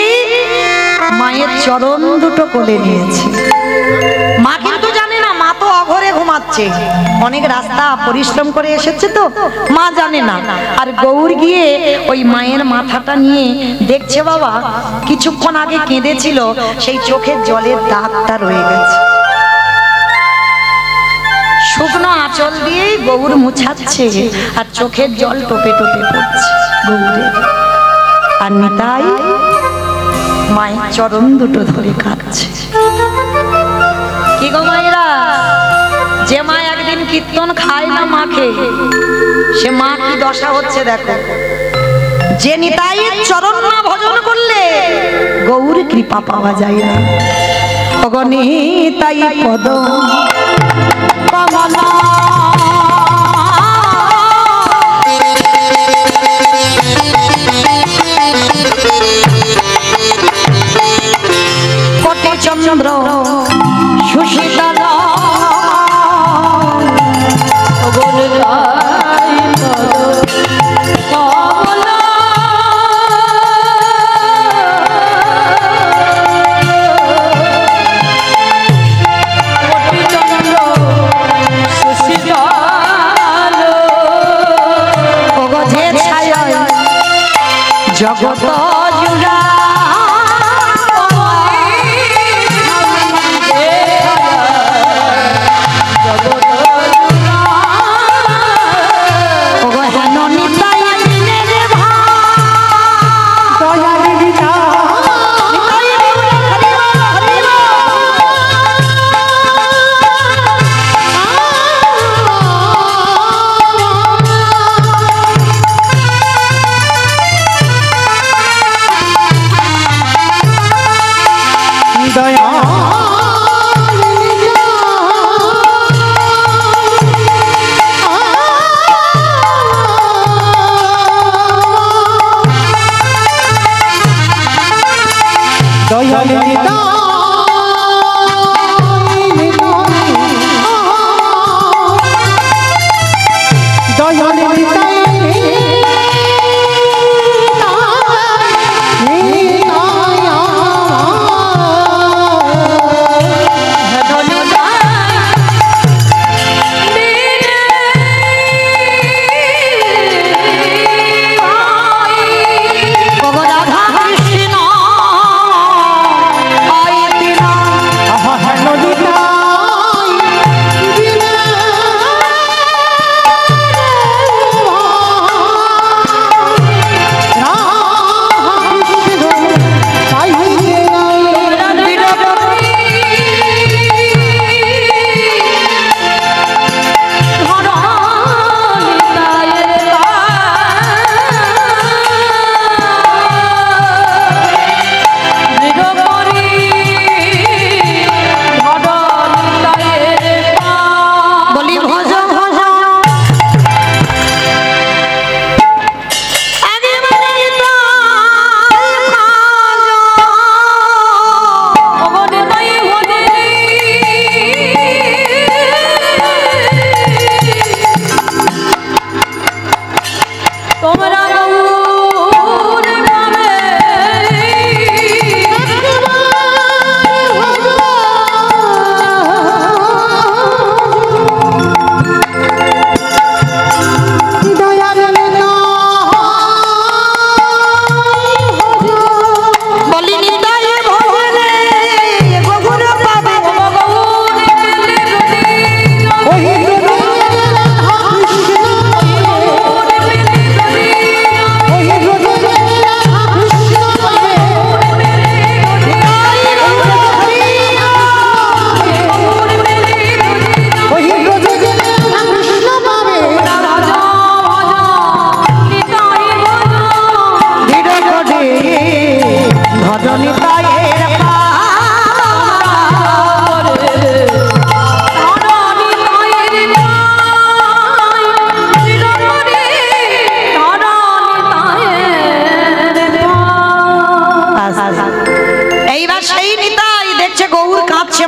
মায়ের চরণ দুটো কোলে নিয়েছে। মা কিন্তু জানে না, মা তো অঘরে ঘুমাচ্ছে, অনেক রাস্তা পরিশ্রম করে এসেছে তো, মা জানে না। আর গৌর গিয়ে ওই মায়ের মাথাটা নিয়ে দেখছে, বাবা কিছুক্ষণ আগে কেঁদেছিল, সেই চোখের জলের দাগটা রয়ে গেছে। শুকনো আঁচল দিয়েই গৌর মুছাচ্ছে, আর চোখের জল টোপে টোপে পড়ছে গৌরের। আর নিতাই মায়ের চরণ দুটো ধরে কাঁদছে। কি গো মায়েরা, যে মা একদিন কীর্তন খায় না মাকে, সে মা কি দশা হচ্ছে দেখো। যে নিতাইয়ের চরণ না ভজন করলে গৌর কৃপা পাওয়া যায় না। অগণিতাই পদ কমলা কোটি চন্দ্র সুশীতল জগত জুড়া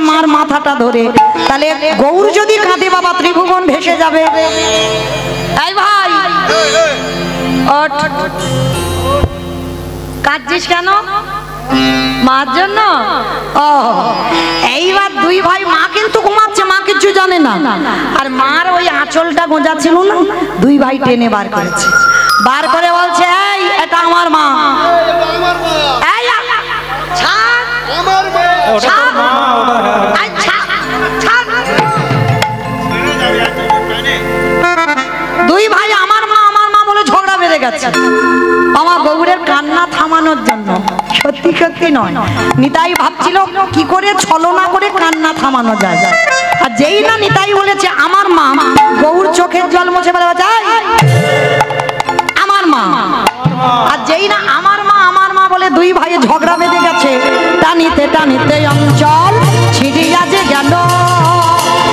মার মাথাটা ধরে, তাহলে গৌর যদি কাঁদে বাবা ত্রিভুবন ভেসে যাবে। এই ভাই কাঁদছিস কেন? মার জন্য? ও এইবার দুই ভাই, মা কিন্তু ঘুমাচ্ছে, মা কিছু জানে না, আর মার ওই আঁচলটা গোঁজাচ্ছিল না, দুই ভাই টেনে বার করেছে, বার করে বলছে এই এটা আমার মা। এই ছাড় আমার মা, ছাড় দুই ভাই আমার মা বলে ঝগড়া বেড়ে গেছে আমার গৌরের কান্না থামানোর জন্য। সত্যি সত্যি নয়, নিতাই ভাবছিল কি করে ছলনা করে কান্না থামানো যায়, আর যেই না নিতাই বলেছে আমার মা, গৌর চোখের জল মুছে ফেলে বলছে আমার মা, আর যেই না আমার মা বলে দুই ভাই ঝগড়া বেঁধে গেছে। টানিতে টানিতে অঞ্চল ছিড়িয়া যে গেল,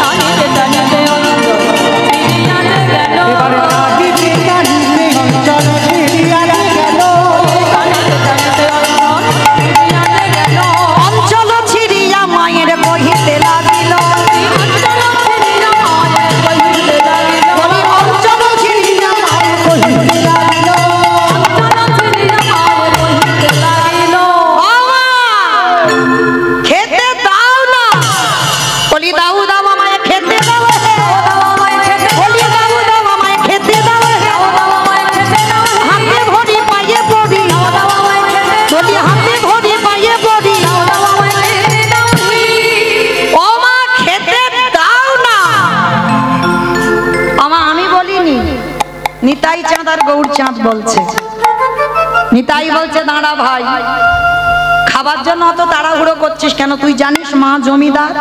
টানিতে টানিতে অঞ্চল ছিড়িয়া যে গেল, এবারে টানিতে টানিতে অঞ্চল ছিড়িয়া যে গেল, টানিতে টানিতে অঞ্চল ছিড়িয়া যে গেল। অঞ্চল ছিড়িয়া মায়ের কহিতে লাগিল, অঞ্চল ছিড়িয়া মায়ের কহিতে লাগিল, অঞ্চল ছিড়িয়া মায়ের কহিতে লাগিল, অঞ্চল ছিড়িয়া মায়ের কহিতে লাগিল, খেতে দাও না। বলি দাও দাও আমায় খেতে দাও, বলি দাও দাও আমায় খেতে দাও, হাতে ভরি পায়ে পড়ি, বলি হাতে ভরি পায়ে পড়ি, ও মা খেতে দাও না। আমা আমি বলিনি, নিতাই চাঁদ আর গৌর চাঁদ বলছে। নিতাই বলছে দাঁড়া ভাই, খাবার জন্য অত তাড়াহুড়ো করছিস কেন? তুই জানিস মা জমিদার,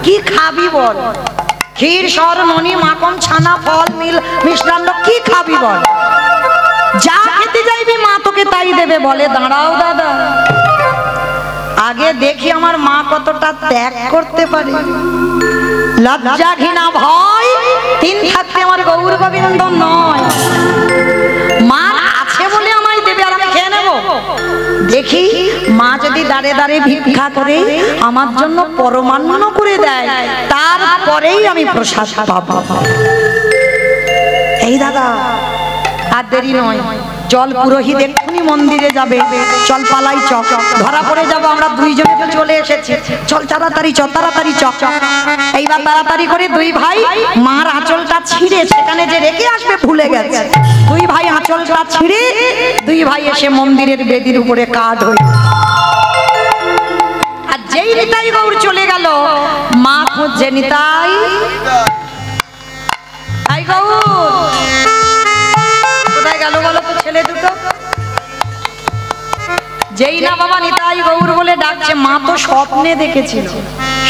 কি খাবি বল? ক্ষীর সর ননি মাখন ছানা ফল মিল মিষ্টান্ন কি খাবি বল? যা খেতে যাইবি মা তোকে তাই দেবে। বলে দাঁড়াও দাদা, আগে দেখি আমার মা কতটা ত্যাগ করতে পারে। লজ্জা ঘৃণা ভয় তিন থাকতে আমার গৌর গোবিন্দ নয়, মা আছে বলে আমায় দেবে আর আমি খেয়ে নেব। দেখি মা যদি দাঁড়ে দাঁড়ে ভিক্ষা করে আমার জন্য পরমান্ন করে দেয়, তারপরেই আমি প্রসাদ পাবো। এই দাদা আর দেরি নয়, চল পুরোহিত এক্ষুনি মন্দিরে যাবে, চল পালাই চক, ধরা পড়ে যাবো আমরা দুইজনে তো চলে এসেছি, চল তাড়াতাড়ি চ তাড়াতাড়ি চক। এইবার তাড়াতাড়ি করে দুই ভাই মার আঁচলটা ছিঁড়ে সেখানে যে রেখে আসবে ভুলে গেছে। দুই ভাই আঁচলটা ছিঁড়ে দুই ভাই এসে মন্দিরের বেদির উপরে কাঠ হয়ে, আর যেই নিতাই গৌর চলে গেল মা খুঁজছে নিতাই, আই গৌর কোথায় গেল বলো তো ছেলে দুটো? যেই না বাবা নিতাই গৌর বলে ডাকছে, মা তো স্বপ্নে দেখেছিল,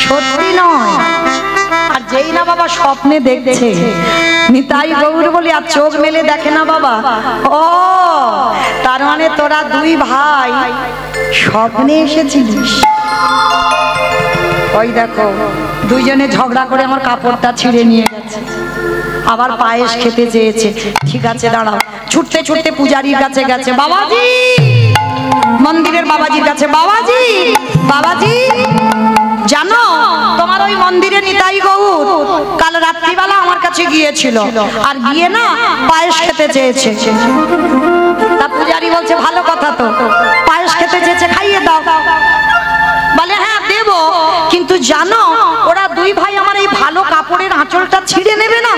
সত্যি নয়। আর যেই না বাবা স্বপ্নে দেখছে নিতাই গৌর বলে আর চোখ মেলে দেখে না বাবা, ও তার মানে তোরা দুই ভাই স্বপ্নে এসেছিলিস। ওই দেখো দুইজনে ঝগড়া করে আমার কাপড়টা ছিঁড়ে নিয়ে গেছে, আবার পায়েস খেতে চেয়েছে। ঠিক আছে দাঁড়াও, ছুটতে ছুটতে পূজারীর কাছে গেছে, বাবাজি মন্দিরের বাবাজির কাছে, বাবাজি বাবাজি জানো তোমার ওই মন্দিরে নিতাই গৌর কাল রাত্রিবেলা আমার কাছে গিয়েছিল, আর গিয়ে না পায়েস খেতে চেয়েছে। তা পূজারী বলছে ভালো কথা তো, পায়েস খেতে চেয়েছে খাইয়ে দাও। বলে হ্যাঁ দেব, কিন্তু জানো ওরা দুই ভাই আমার এই ভালো কাপড়ের আঁচলটা ছিঁড়ে নেবে না।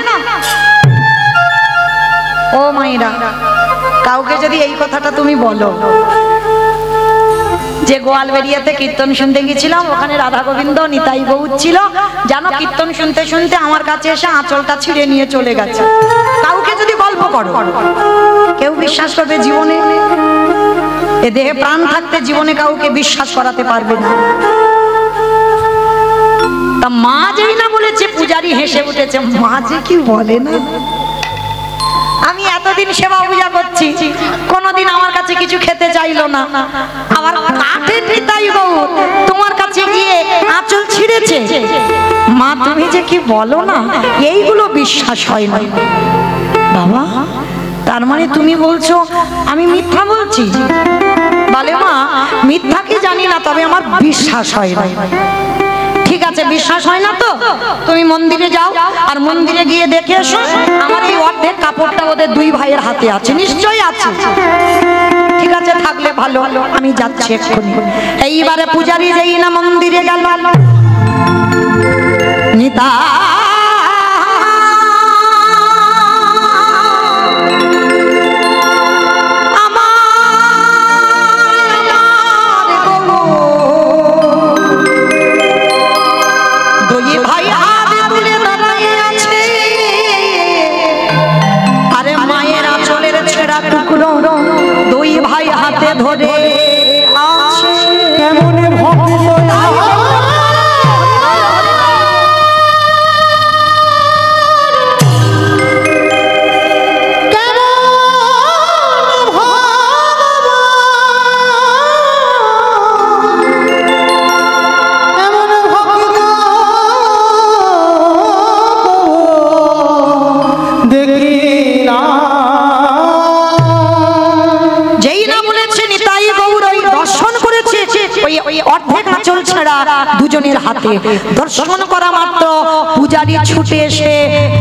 ও মায়েরা, কাউকে যদি এই কথাটা তুমি বলো যে গোয়ালবেড়িয়াতে কীর্তন শুনতে গেছিলাম, ওখানে রাধা গোবিন্দ নিতাই গৌর ছিল, জানো কীর্তন শুনতে শুনতে আমার কাছে এসে আঁচলটা ছিঁড়ে নিয়ে চলে গেছে, কাউকে যদি গল্প করো কেউ বিশ্বাস করবে জীবনে? এ দেহে প্রাণ থাকতে জীবনে কাউকে বিশ্বাস করাতে পারবে না। তা মা যেই না বলেছে পূজারী হেসে উঠেছে, মা যে কি বলে না। আমি এতদিন সেবা পূজা করছি, কোনদিন আমার কাছে কিছু খেতে চাইলো না, আবার কাঠের নিতাই গৌর তোমার কাছে গিয়ে আঁচল ছিঁড়েছে। মা তুমি যে কি বলো না, এইগুলো বিশ্বাস হয় না। বাবা তার মানে তুমি বলছো আমি মিথ্যা বলছি? বলে মা মিথ্যা কি জানি না, তবে আমার বিশ্বাস হয় না। ঠিক আছে বিশ্বাস হয় না তো তুমি মন্দিরে যাও, আর মন্দিরে গিয়ে দেখে এসো আমার এই অর্ধেক কাপড়টা ওদের দুই ভাইয়ের হাতে আছে, নিশ্চয়ই আছে। ঠিক আছে থাকলে ভালো, আমি যাচ্ছি এক্ষুনি। এইবারে পূজারী যেই না মন্দিরে গেল, নিতা দুই ভাই হাতে ধরে আছে, কেমন ভক্ত নিতাই গৌর ওই দর্শন করেছে ওই অর্ধেক আঁচল ছেঁড়া দুজনের হাতে দর্শন করা মাত্র পূজারী ছুটে এসে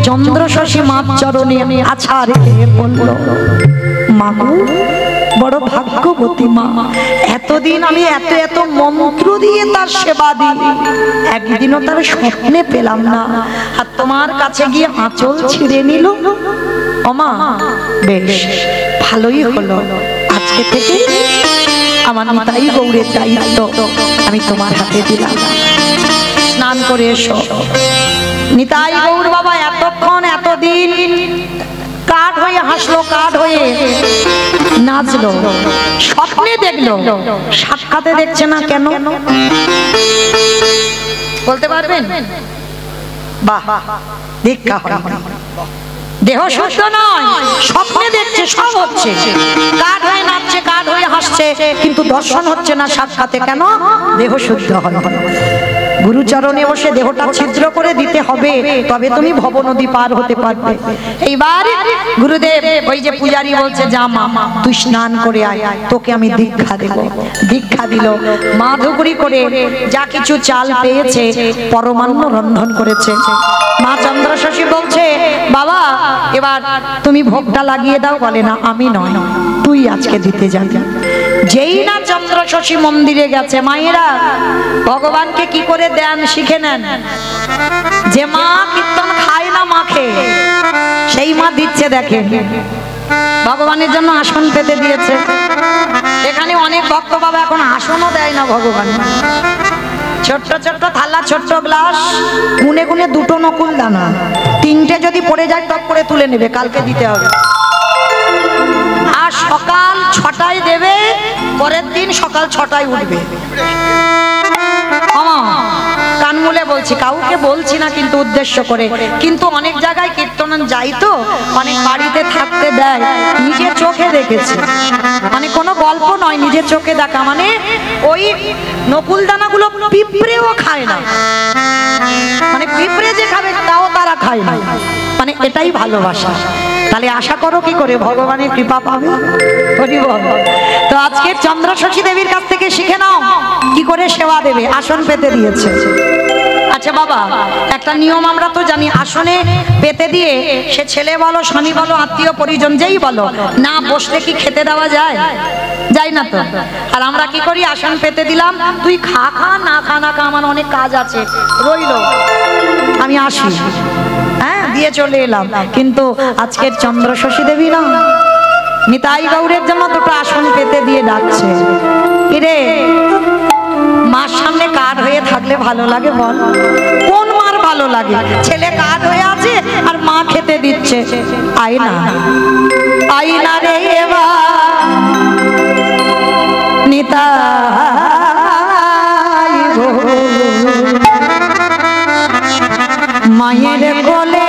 চন্দ্রশশী মার চরণে আছাড় খেয়ে পড়ল। মা গো, বড় ভাগ্যবতী মা, এতদিন আমি এত এত মন্ত্র দিয়ে তার সেবা দিই, একদিনও তার স্বপ্নে পেলাম না, আর তোমার কাছে গিয়ে আঁচল ছিঁড়ে নিল। ওমা, বেশ ভালোই হলো, আজকে থেকে আমার নিতাই গৌরের দায়িত্ব আমি তোমার হাতে দিলাম। স্নান করে এসো। নিতাই গৌর বাবা এতক্ষণ এতদিন কাঠ হয়ে হাসলো, কাঠ হয়ে নাচলো, স্বপ্নে দেখলো, সাক্ষাতে দেখছে না কেন বলতে পারবেন? বাহ, দীক্ষা হয়, দেহ শুদ্ধ নয়, স্বপ্নে দেখছে, সব হচ্ছে, কাঠ হয়ে নাচছে, কাঠ হয়ে হাসছে, কিন্তু দর্শন হচ্ছে না সাক্ষাতে। কেন? দেহ শুদ্ধ হয়। গুরুচরণে বসে দেহটা ছিদ্র করে দিতে হবে, তবে তুমি ভব নদী পার হতে পারবে। এইবার গুরুদেব ওই যে পূজারী বলছে, যা মা তুই স্নান করে আয়, তোকে আমি দীক্ষা দেব। দীক্ষা দিল, মা ধুকরি করে যা কিছু চাল পেয়েছে পরমান্ন রন্ধন করেছে। মা চন্দ্রশশী বলছে, বাবা এবার তুমি ভোগটা লাগিয়ে দাও। বলে না, আমি নয়, তুই আজকে দিতে যাবি। যেই না চন্দ্রশশী মন্দিরে গেছে, মায়েরা ভগবানকে কি করে দেন শিখে নেন। যে মা কীর্তন খায় না মাখে, সেই মা দিচ্ছে। দেখেন, ভগবানের জন্য আসন পেতে দিয়েছে। এখানে অনেক ভক্ত বাবা এখন আসনও দেয় না ভগবান। ছোট্ট ছোট্ট থালা, ছোট্ট গ্লাস, গুনে গুনে দুটো নকুল দানা, তিনটে যদি পড়ে যায় টপ করে তুলে নেবে, কালকে দিতে হবে। আর সকাল 6টায় দেবে, পরের দিন সকাল 6টায় উঠবে। কান মুলে বলছি, কাউকে বলছি না কিন্তু উদ্দেশ্য করে, কিন্তু অনেক জায়গায় কীর্তন যাই তো, অনেক বাড়িতে থাকতে দেয়, নিজের চোখে দেখেছে, মানে কোনো গল্প নয়, নিজের চোখে দেখা। মানে ওই নকুল দানাগুলো পিঁপড়েও খায় না, মানে পিঁপড়ে যে খাবে তাও তারা খায় না, মানে এটাই ভালোবাসা। তাহলে আশা করো কি করে ভগবানের কৃপা পাবে। তো আজকে চন্দ্রশশী দেবীর কাছ থেকে শিখে নাও কি করে সেবা দেবে। আসন পেতে দিয়েছে। আচ্ছা বাবা, একটা নিয়ম আমরা তো জানি, আসনে পেতে দিয়ে সে ছেলে বলো, স্বামী বলো, আত্মীয় পরিজন যেই বলো, না বসলে কি খেতে দেওয়া যায়? যায় না তো। আর আমরা কি করি, আসন পেতে দিলাম, তুই খা খা, না খা না খা, আমার অনেক কাজ আছে, রইলো, আমি আসি, হ্যাঁ দিয়ে চলে এলাম। কিন্তু আজকের চন্দ্রশশী দেবী না, নিতাই গৌরের জন্য দুটো আসন পেতে দিয়ে ডাকছে। কিরে, মার সামনে কাঠ হয়ে থাকলে ভালো লাগে বল? কোন মার ভালো লাগে? ছেলে কাঠ হয়ে আছে আর মা খেতে দিচ্ছে। আয়না আয়না রে নিতাই মায়ের কোলে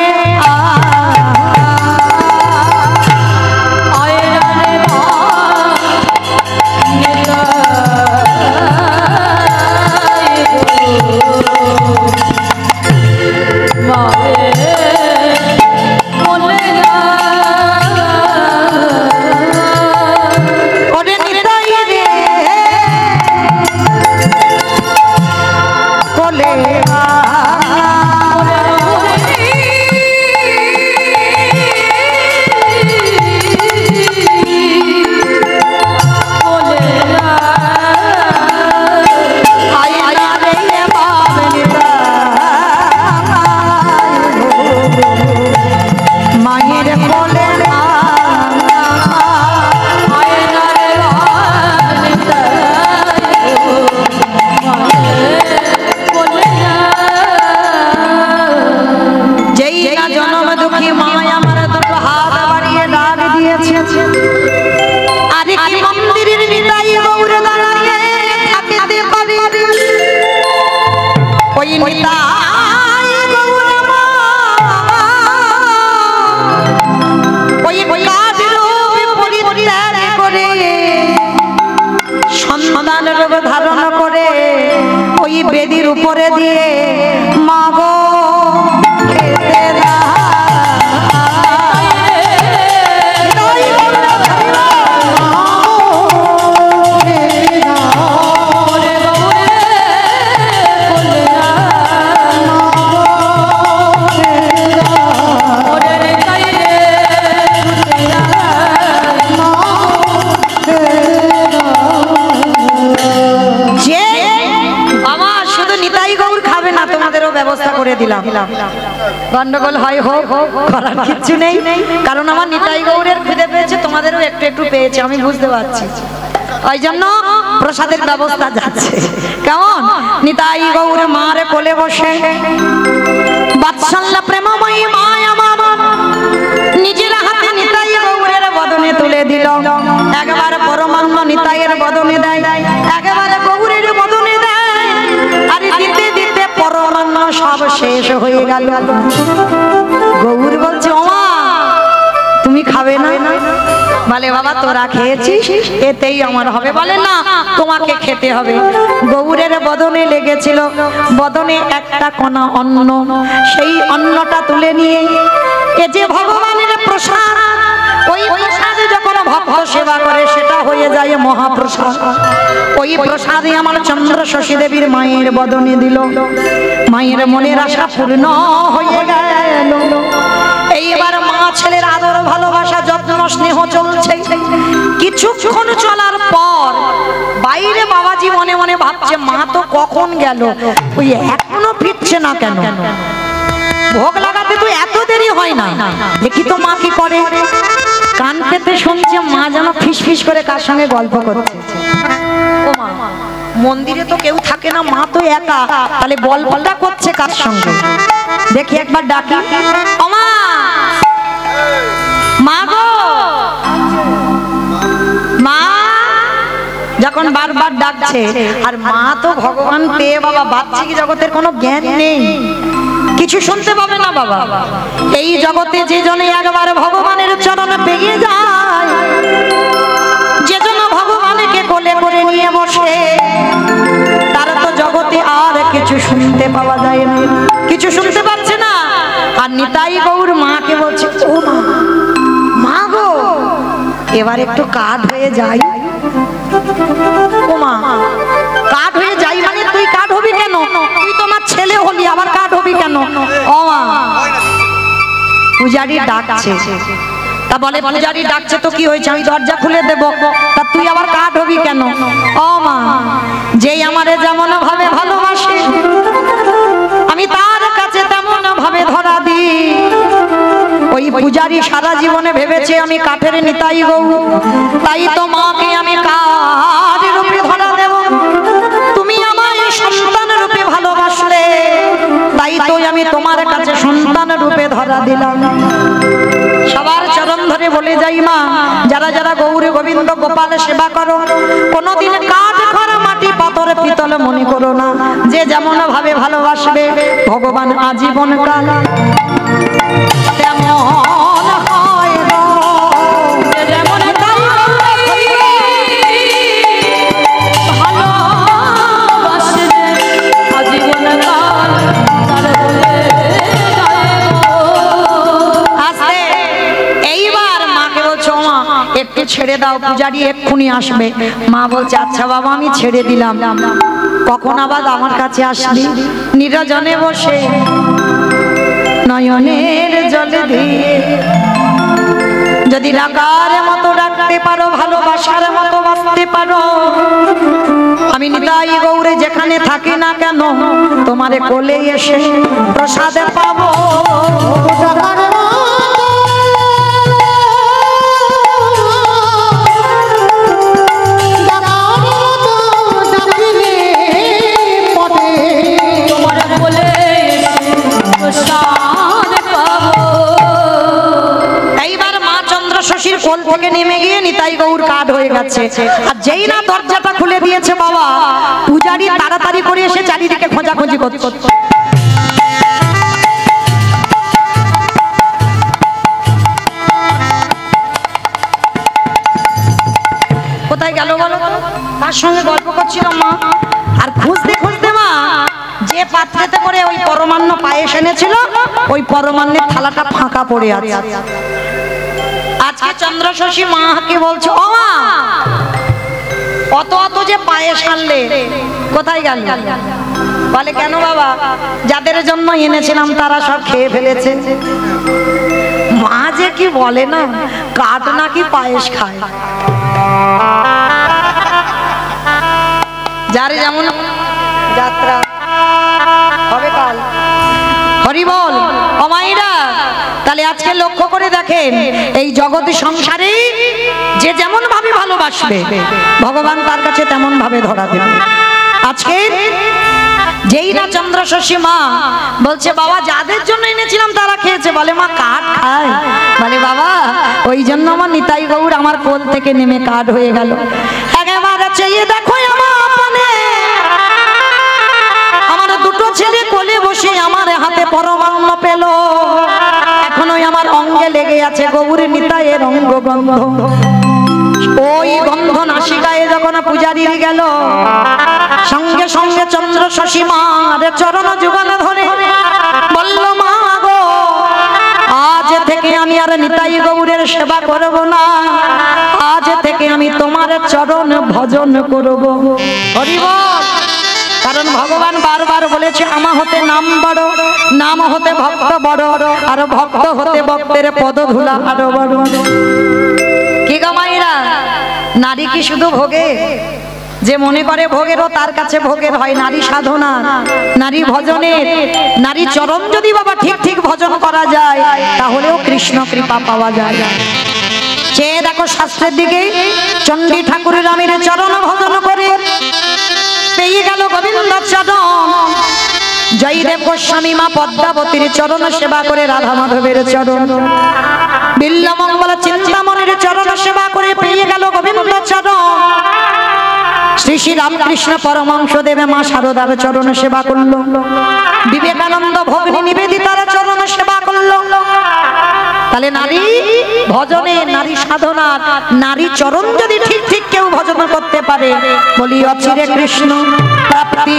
ধারণ করে ওই বেদির উপরে দিয়ে মাগো খেতে করে দিলাম। গন্ডগোল হয় হোক, করার কিচ্ছু নেই, কারণ আমার নিতাই গৌরের খিদে পেয়েছে, তোমাদেরও একটু একটু পেয়েছে, আমি বুঝতে পারছি। ওই জন্য প্রসাদের ব্যবস্থা যাচ্ছে। কেমন? নিতাই গৌর মার কোলে বসে বাৎসল্য প্রেমময়ী মা আমার নিজের হাতে নিতাই গৌরের বদনে তুলে দিল। একবার পরমান্ন নিতাইয়ের বদনে দেয়, একবার গৌরের বদনে দেয়, আর দিতে দিতে পরমান্ন সব শেষ হয়ে গেল। গৌর বলছে, ওমা তুমি খাবে না? বলে, বাবা তোরা খেয়েছিস, এতেই আমার হবে। বলে, না তোমাকে খেতে হবে। গৌরের বদনে লেগেছিল, বদনে একটা কণা অন্ন, সেই অন্নটা তুলে নিয়ে এ যে ভগবানের প্রসাদ, ওই প্রসাদে যখন ভক্ত সেবা করে সেটা হয়ে যায় মহাপ্রসাদ। ওই প্রসাদে আমার চন্দ্র শশী দেবীর মায়ের বদনে দিল। মায়ের মনের আশা পূর্ণ হয়ে গেল। এইবার মা ছেলের আদর ভালোবাসা যত্ন স্নেহ চলছে। কিছুক্ষণ চলার পর বাইরে বাবাজি মনে মনে ভাবছে, মা তো কখন গেল, ওই এখনো ফিরছে না কেন? ভোগ লাগাতে তো এত দেরি হয় না, দেখি তো মা কি করে। কান পেতে শুনছে মা যেন ফিস ফিস করে কার সঙ্গে গল্প করছে। ও মা, মন্দিরে তো কেউ থাকে না, মা তো একা, তাহলে গল্পটা করছে কার সঙ্গে? দেখি একবার ডাকি, ও মা, মা গো, মা। যখন বারবার ডাকছে, আর মা তো ভগবান পেয়ে বাবা বাহ্যিক জগতের কোনো জ্ঞান নেই, কিছু শুনতে পাবে না বাবা। এই জগতে যে জনে একবার ভগবানের চরণ পেয়ে যায়, যে জন ভগবানকে কোলে করে নিয়ে বসে, তার তো জগতে আর কিছু শুনতে পাওয়া যায় না, কিছু শুনতে পাচ্ছে না। আর নিতাই গৌর মাকে বলছে, ও মা, মা গো, এবার একটু কাঠ হয়ে যাই। ও মা, কাঠ হয়ে যাই মানে তুই কাঠ হবি কেন? তুই তো আমার ছেলে হলি, আবার কাঠ হবি কেন? ও মা, পূজারি ডাকছে। তা বলে, পূজারি ডাকছে তো কি হয়েছে, আমি দরজা খুলে দেব, তা তুই আবার কাঠ হবি কেন? ও মা, যেই আমারে যেমন ভাবে ভালোবাসে, আমি তার কাছে তেমন ভাবে ধরা দিই। ওই পূজারি সারা জীবনে ভেবেছে আমি কাঠের নিতাই গৌর, তাই তো মাকে আমি কাঠ রূপে ধরা দেব। তুমি আমায় সন্তান রূপে ভালোবাসলে, তাই তো আমি তোমার কাছে সন্তান রূপে ধরা দিলাম। সবার চরণ ধরে বলে যাই, মা, যারা যারা গৌরী গোবিন্দ গোপাল সেবা করো, কোনোদিন কাঠ খড় মাটি পাথর পিতল মনে করো না। যে যেমন ভাবে ভালোবাসবে ভগবান আজীবন কাল তেমন হয় গো। যেমন ভালোবাসবে আজীবন কাল তার বলে আসে। এইবার মাকে বলছো, মা একটু ছেড়ে দাও, পূজারি এক্ষুনি আসবে। মা বলছে, আচ্ছা বাবা, আমি ছেড়ে দিলাম। কখন আবার আমার কাছে আসলি? নিরজনে বসে নয়নের জলে দিয়ে যদি রাগার মতো রাখতে পারো, ভালোবাসার মতো বাঁচতে পারো, আমি নিতাই গৌরে যেখানে থাকি না কেন, তোমারে কোলে এসে প্রসাদে পাবো। কোল থেকে নেমে গিয়ে নিতাই গৌর কাঠ হয়ে গেছে। আর যেই না দরজাটা খুলে দিয়েছে বাবা, পূজারি তাড়াতাড়ি করে এসে চারিদিকে খোঁজাখুঁজি করছে। কোথায় গেল বলো? তার সঙ্গে গল্প করছিল মা। আর খুঁজতে খুঁজতে মা যে পাত্রেতে করে ওই পরমান্ন পায়েস এনেছিল, ওই পরমান্নের থালাটা ফাঁকা পড়ে আছে। আজকে চন্দ্র শশী মাকে বলছো, ও মা, অত অত যে পায়েস আনলে কোথায় গেল? বলে, কেন বাবা, যাদের জন্য এনেছিলাম তারা সব খেয়ে ফেলেছে। মা যে কি বলে না, কাঠ নাকি পায়েস খায়। যার যেমন যাত্রা হবে কাল, হরি বল অমাইরা। তাহলে আজকে লক্ষ্য করে দেখেন, এই জগৎ সংসারে যে যেমন ভাবে ভালোবাসবে ভগবান তার কাছে তেমন ভাবে ধরা দেবে। আজকে যেই না চন্দ্রশশী মা বলছে বাবা যাদের জন্য এনেছিলাম তারা খেয়েছে, বলে মা কাঠ খায়, বলে বাবা ওই জন্য আমার নিতাই গৌর আমার কোল থেকে নেমে কাঠ হয়ে গেল। একেবারে চেয়ে দেখো আমার দুটো ছেলে কোলে বসে আমার হাতে পরমান্ন পেল, এখনো আমার অঙ্গে লেগে আছে গৌর নিতাইয়ের অঙ্গ গন্ধ। ওই গন্ধ নাসিকায় যখন পূজারি গেল, সঙ্গে সঙ্গে চন্দ্রশশী মার চরণ যুগল ধরে বলল মা গো আজ থেকে আমি আর নিতাই গৌরের সেবা করব না, আজ থেকে আমি তোমার চরণ ভজন করব। হরি বল। কারণ ভগবান বারবার বলেছে আমা হতে নাম বড়, নাম হতে ভক্ত বড়, আর ভক্ত হতে ভক্তের পদধূলা আরো বড়। কি গো মায়েরা, নারী কি শুধু ভোগে? যে মনে করে ভোগেরও তার কাছে ভোগের হয়। নারী সাধনা, নারী ভজনের, নারী চরণ যদি বাবা ঠিক ঠিক ভজন করা যায় তাহলেও কৃষ্ণ কৃপা পাওয়া যায়। চেয়ে দেখো শাস্ত্রের দিকে, চণ্ডী ঠাকুরের রামের চরণ ভজন করে পেয়ে গেল গোবিন্দ চরণ। জয়দেব গোস্বামী মা পদ্মাবতীর চরণ সেবা করে রাধা মাধবের চরণ। বিল্লমঙ্গল চিন্তামণির চরণ সেবা করে পেয়ে গেল গোবিন্দ চরণ। শ্রী শ্রী রামকৃষ্ণ পরমহংস দেবে মা শারদার চরণ সেবা করল। বিবেকানন্দ ভগ্নী নিবেদিতার চরণ সেবা করল। তাহলে নারী ভজনে, নারী সাধনা, নারী চরণ যদি ঠিক ঠিক কেউ ভজন করতে পারে, বলি অচিরে কৃষ্ণ প্রাপ্তি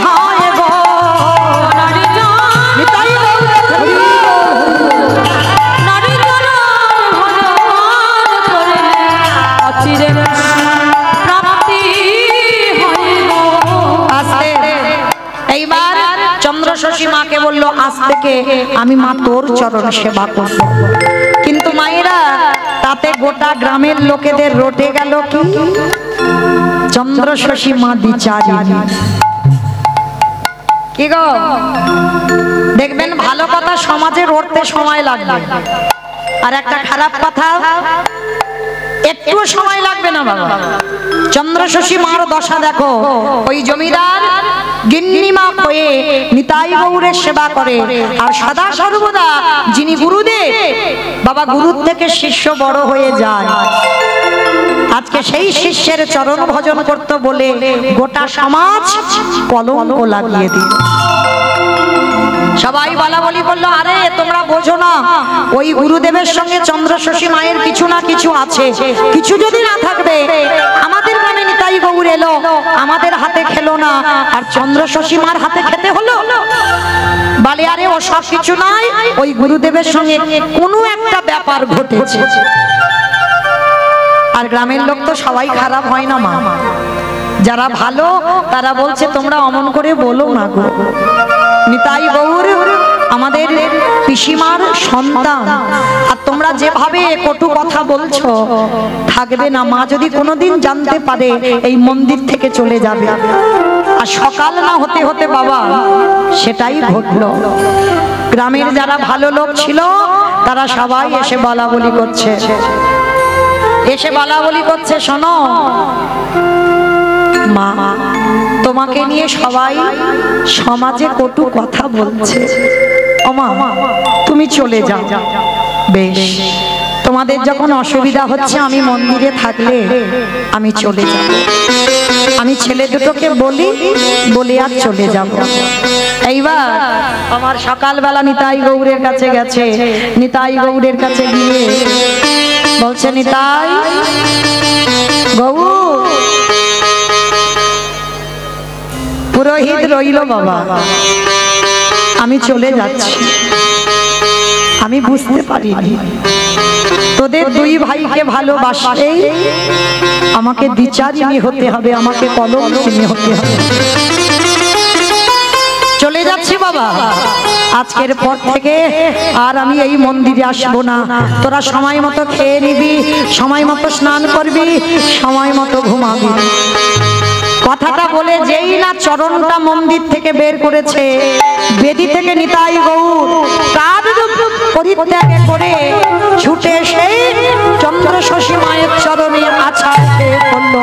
হয় গো। এইবার চন্দ্রশশী মাকে বললো আজ থেকে আমি মা তোর চরণ সেবা করব। কিন্তু মায়েরা তাতে গোটা গ্রামের লোকেদের রটে গেল কি চন্দ্রশশী মা বিচারিণী। কি গো দেখবেন ভালো কথা সমাজে রটতে সময় লাগবে, আর একটা খারাপ কথা একটু সময় লাগবে না বাবা। চন্দ্রশশী মার দশা দেখো, ওই জমিদার গিন্নিমা হয়ে নিতাই গৌরের সেবা করে, আর সদা সর্বদা যিনি গুরুদেব বাবা, গুরুর থেকে শিষ্য বড় হয়ে যায়। আজকে সেই শিষ্যের চরণ ভজন করতে বলে গোটা সমাজ কলঙ্ক লাগিয়ে দিল। সবাই বলা বলি করলো আরে তোমরা বোঝো না, ওই গুরুদেবের সঙ্গে চন্দ্রশশী মায়ের কিছু না কিছু আছে, কিছু যদি না থাকবে আমাদের গ্রামে নিতাই গৌর এলো, আমাদের হাতে খেলো না, আর চন্দ্রশশী মার হাতে খেতে হলো। বলে আরে ও সব কিছু নাই, ওই গুরুদেবের সঙ্গে কোনো একটা ব্যাপার ঘটেছে। আর গ্রামের লোক তো সবাই খারাপ হয় না মা, যারা ভালো তারা বলছে তোমরা অমন করে বলো না গো, নিতাই গৌর আমাদের পিসিমার সন্তান, আর তোমরা যেভাবে কটু কথা বলছো থাকবে না, মা যদি কোনোদিন জানতে পারে এই মন্দির থেকে চলে যাবে। আর সকাল না হতে হতে বাবা সেটাই ঘটলো। গ্রামের যারা ভালো লোক ছিল তারা সবাই এসে বলা বলি করছে, এসে বলা বলি করছে শোনো মা, তোমাকে নিয়ে সবাই সমাজে কটু কথা বলছে, ওমা তুমি চলে যাও। বেশ, তোমাদের যখন অসুবিধা হচ্ছে আমি মন্দিরে থাকলে আমি চলে যাব, আমি ছেলে দুটোকে বলি বলে আর চলে যাব। এইবার আমার সকালবেলা নিতাই গৌরের কাছে গেছে, নিতাই গৌরের কাছে গিয়ে বলছে নিতাই গৌর, পুরোহিত রইল বাবা, আমি চলে যাচ্ছি। আমি বুঝতে পারিনি তোদের দুই ভাইকে ভালোবাসতে আমাকে দ্বিচারিণী হতে হবে, আমাকে কলঙ্কিনী হতে হবে। চলে যাচ্ছি বাবা, আজকের পর থেকে আর আমি এই মন্দিরে আসবো না। তোরা সময় মতো খেয়ে নিবি, সময় মতো স্নান করবি, সময় মতো ঘুমাবি। কথা কথাটা বলে যেই না চরণটা মন্দির থেকে বের করেছে, বেদি থেকে নিতাই গৌর কাঁধ পরিত্যাগ করে ছুটে সেই চন্দ্র শশী মায়ের চরণে আছাড় খেয়ে পড়ল।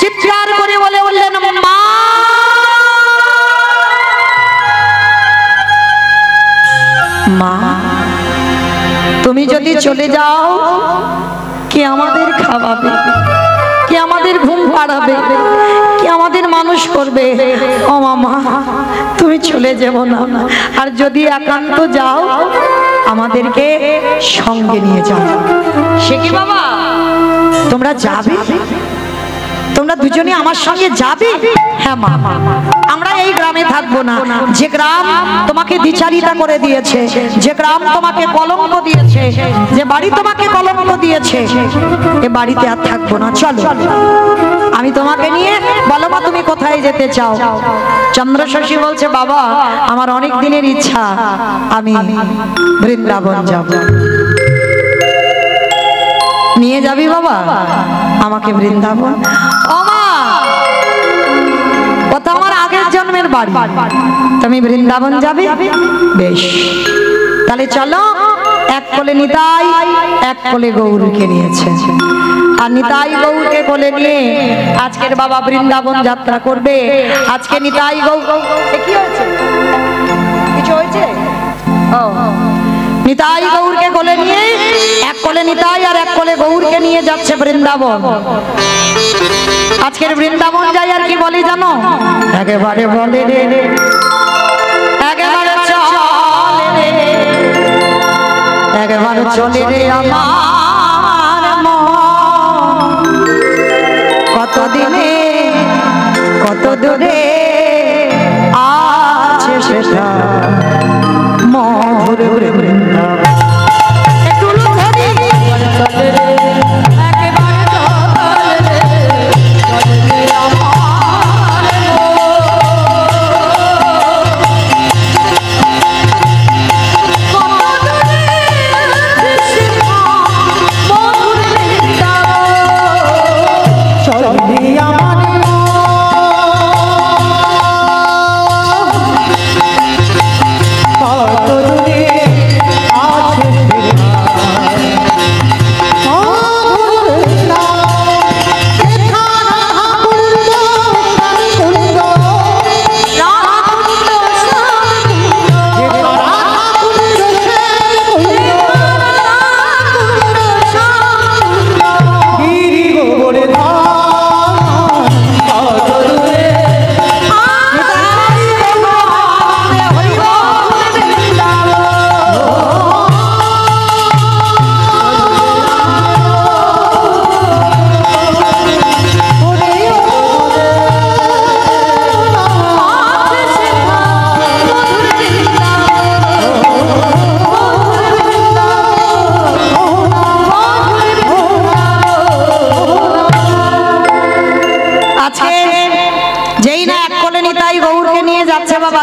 চিৎকার করে বলে বললেন, মা মা, তুমি যদি চলে যাও কে আমাদের খাওয়াবে, কে আমাদের ঘুম পাড়াবে, কে আমাদের মানুষ করবে? ও মামা, তুমি চলে যাবো না, আর যদি একান্ত যাও আমাদেরকে সঙ্গে নিয়ে যাও। সে কি বাবা, তোমরা যাবে? তোমরা দুজনে আমার সঙ্গে যাবে? হ্যাঁ মা, আমরা এই গ্রামে থাকবো না। যে গ্রাম তোমাকে দ্বিচারিতা করে দিয়েছে, যে গ্রাম তোমাকে কলঙ্ক দিয়েছে, যে বাড়ি তোমাকে কলঙ্ক দিয়েছে, এ বাড়িতে আর থাকবো না। চলো আমি তোমাকে নিয়ে, বলো মা তুমি কোথায় যেতে চাও? চন্দ্র শশী বলছে, বাবা আমার অনেক দিনের ইচ্ছা, আমি বৃন্দাবন যাব। নিয়ে যাবি বাবা আমাকে বৃন্দাবন? ও মা, ও তো আমার আগের জন্মের বাড়ি, তুমি বৃন্দাবন যাবে? বেশ, তাহলে চলো। এক কোলে নিতাই, এক কোলে গৌরকে নিয়েছে, আর নিতাই গৌরকে কোলে নিয়ে আজকের বাবা বৃন্দাবন যাত্রা করবে। আজকে নিতাই গৌর, কি হয়েছে? কিছু হয়েছে? ও, নিতাই গৌরকে কোলে নিয়ে, এক কোলে নিতাই আর এক কোলে গৌরকে নিয়ে যাচ্ছে বৃন্দাবন। আজকের বৃন্দাবন যাই আর কি বলি জানো? একেবারে বলে রে, একেবারে চলে রে, একেবারে চলে রে আমার মন। কতদিনে কত দূরে আছে সেটা মধুর বৃন্দাবন। একটু লুধরি চলে রে, একেবারে চলে রে, চলে রে আমার মধুর বৃন্দাবন। চলে রে আমার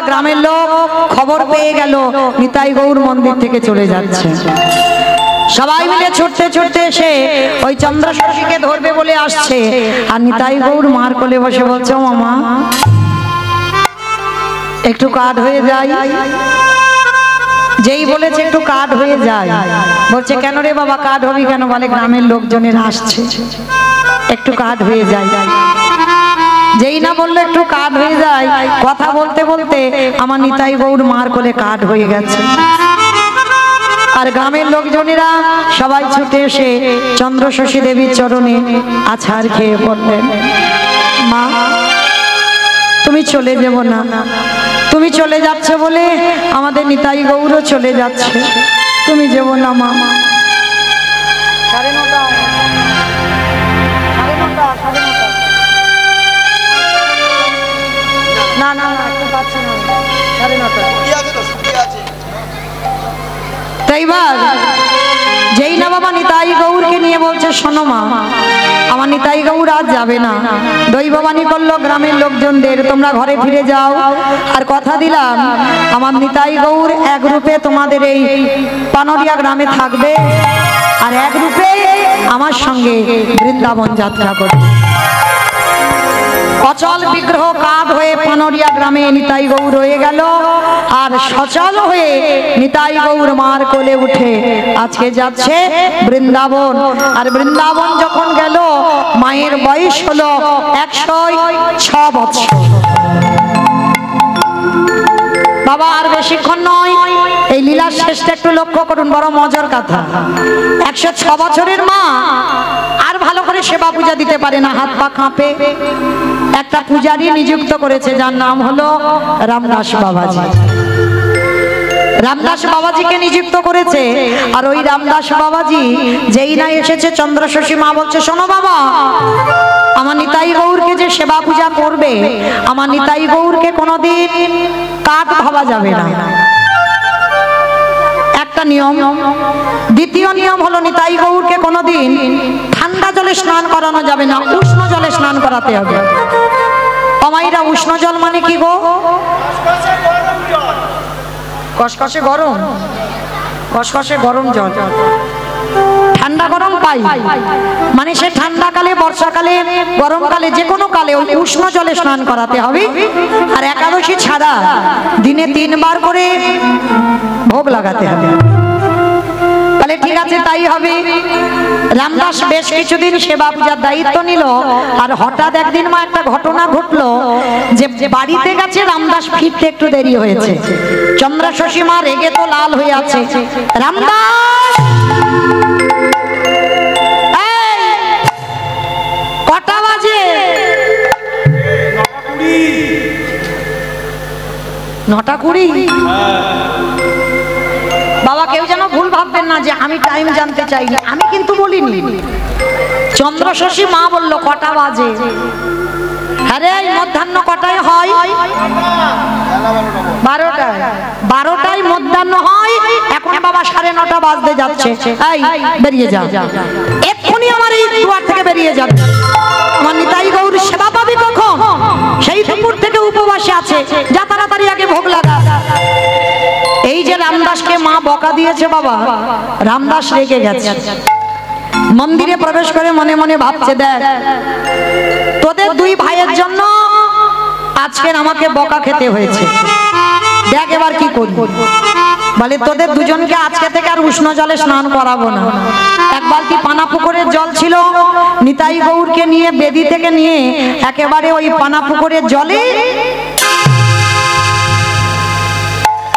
গ্রামের লোক খবর পেয়ে গেল নিতাই গৌর মন্দির থেকে চলে যাচ্ছে। সবাই মিলে ছুটতে ছুটতে এসে ওই চন্দ্র শশীকে ধরবে বলে আসছে, আর নিতাই গৌর মার কোলে বসে বলছে, ও মামা একটু কাঠ হয়ে যায়। যেই বলেছে একটু কাঠ হয়ে যায়, বলছে কেন রে বাবা কাঠ হবি কেন? বলে গ্রামের লোকজনের আসছে, একটু কাঠ হয়ে যায়। যেই না বললো একটু কাঠ হয়ে যায়, কথা বলতে বলতে আমার নিতাই গৌর মার কোলে কাঠ হয়ে গেছে। আর গ্রামের লোকজনেরা সবাই ছুটে এসে চন্দ্র শশী দেবীর চরণে আছাড় খেয়ে পড়লেন। মা তুমি চলে যাব না, তুমি চলে যাচ্ছ বলে আমাদের নিতাই গৌরও চলে যাচ্ছে, তুমি যাব না মা। না না না, একটু পাচ্ছি না, 9:30। তাইবার যেই না বাবা নিতাই গৌরকে নিয়ে বলছে, শোনো মা আমার নিতাই গৌর আজ যাবে না। দৈববাণী করলো গ্রামের লোকজনদের, তোমরা ঘরে ফিরে যাও, আর কথা দিলাম আমার নিতাই গৌর এক রূপে তোমাদের এই পানরিয়া গ্রামে থাকবে, আর এক রূপে আমার সঙ্গে বৃন্দাবন যাত্রা করবে। অচল বিগ্রহ কাঠ হয়ে পানরিয়া গ্রামে নিতাই গৌর রয়ে গেল, আর সচল হয়ে নিতাই গৌর মার কোলে উঠে আজকে যাচ্ছে বৃন্দাবন। আর বৃন্দাবন যখন গেল মায়ের বয়স হলো 106 বছর। বাবা আর বেশিক্ষণ নয়, এই লীলার শেষটা একটু লক্ষ্য করুন, বড় মজার কথা। 106 বছরের মা আর ভালো করে সেবা পূজা দিতে পারে না, হাত পা কাঁপে। একটা পূজারী নিযুক্ত করেছে যার নাম হলো রামদাস বাবাজি। রামদাস বাবাজিকে নিযুক্ত করেছে, আর ওই রামদাস বাবাজি যেই না এসেছে চন্দ্রশশী মা বলছে, শোনো বাবা, আমার নিতাই গৌরকে যে সেবা পূজা করবে, আমার নিতাই গৌরকে কোনোদিন কাঠ ভাবা যাবে না, একটা নিয়ম। দ্বিতীয় নিয়ম হলো নিতাই গৌরকে কোনোদিন ঠান্ডা জলে স্নান করানো যাবে না, উষ্ণ জলে স্নান করাতে হবে। অমাইরা উষ্ণ জল মানে কি গো? কসকসে গরম, কসকসে গরম জল, ঠান্ডা গরম পাই মানে সে ঠান্ডাকালে, বর্ষাকালে, গরমকালে, যে কোনো কালে ওই উষ্ণ জলে স্নান করাতে হবে। আর একাদশী ছাড়া দিনে 3 বার করে ভোগ লাগাতে হবে। তাহলে ঠিক আছে, তাই হবে। রামদাস বেশ কিছুদিন সেবা পূজার দায়িত্ব নিল, আর হঠাৎ একদিন মা একটা ঘটনা ঘটলো যে বাড়িতে গেছে, রামদাস ফিরতে একটু দেরি হয়েছে। চন্দ্রশশী মা রেগে তো লাল হয়ে আছে, রামদাস কটা বাজে? 9:20। বাবা কেউ যেন ভুল ভাববেন না যে আমি টাইম জানতে চাইনি, আমি কিন্তু বলিনি। চন্দ্রশশী মা বলল কটা বাজে। আরে মধ্যাহ্ন কটায় হয়? 12টায়। 12টায় মধ্যাহ্ন হয়, এখন বাবা 9:30 বাজতে যাচ্ছে। এই বেরিয়ে যা, এক্ষুনি আমার এই দুয়ার থেকে বেরিয়ে যাবে। আমার নিতাই গৌর সেবা পাবি কখন? সেই দুপুর থেকে উপবাসে আছে, যা তাড়াতাড়ি আগে ভোগ লাগা। এই যে রামদাসকে মা বকা দিয়েছে বাবা, রামদাস রেগে গেছে। মন্দিরে প্রবেশ করে মনে মনে ভাবছে, দেখ তোদের 2 ভাইয়ের জন্য আজকের আমাকে বকা খেতে হয়েছে, দেখ এবার কি করব। বলে তোদের দুজনকে আজকে থেকে আর উষ্ণ জলে স্নান করাবো না। 1 বালতি পানা পুকুরের জল ছিল, নিতাই গৌরকে নিয়ে বেদি থেকে নিয়ে একেবারে ওই পানা পুকুরের জলে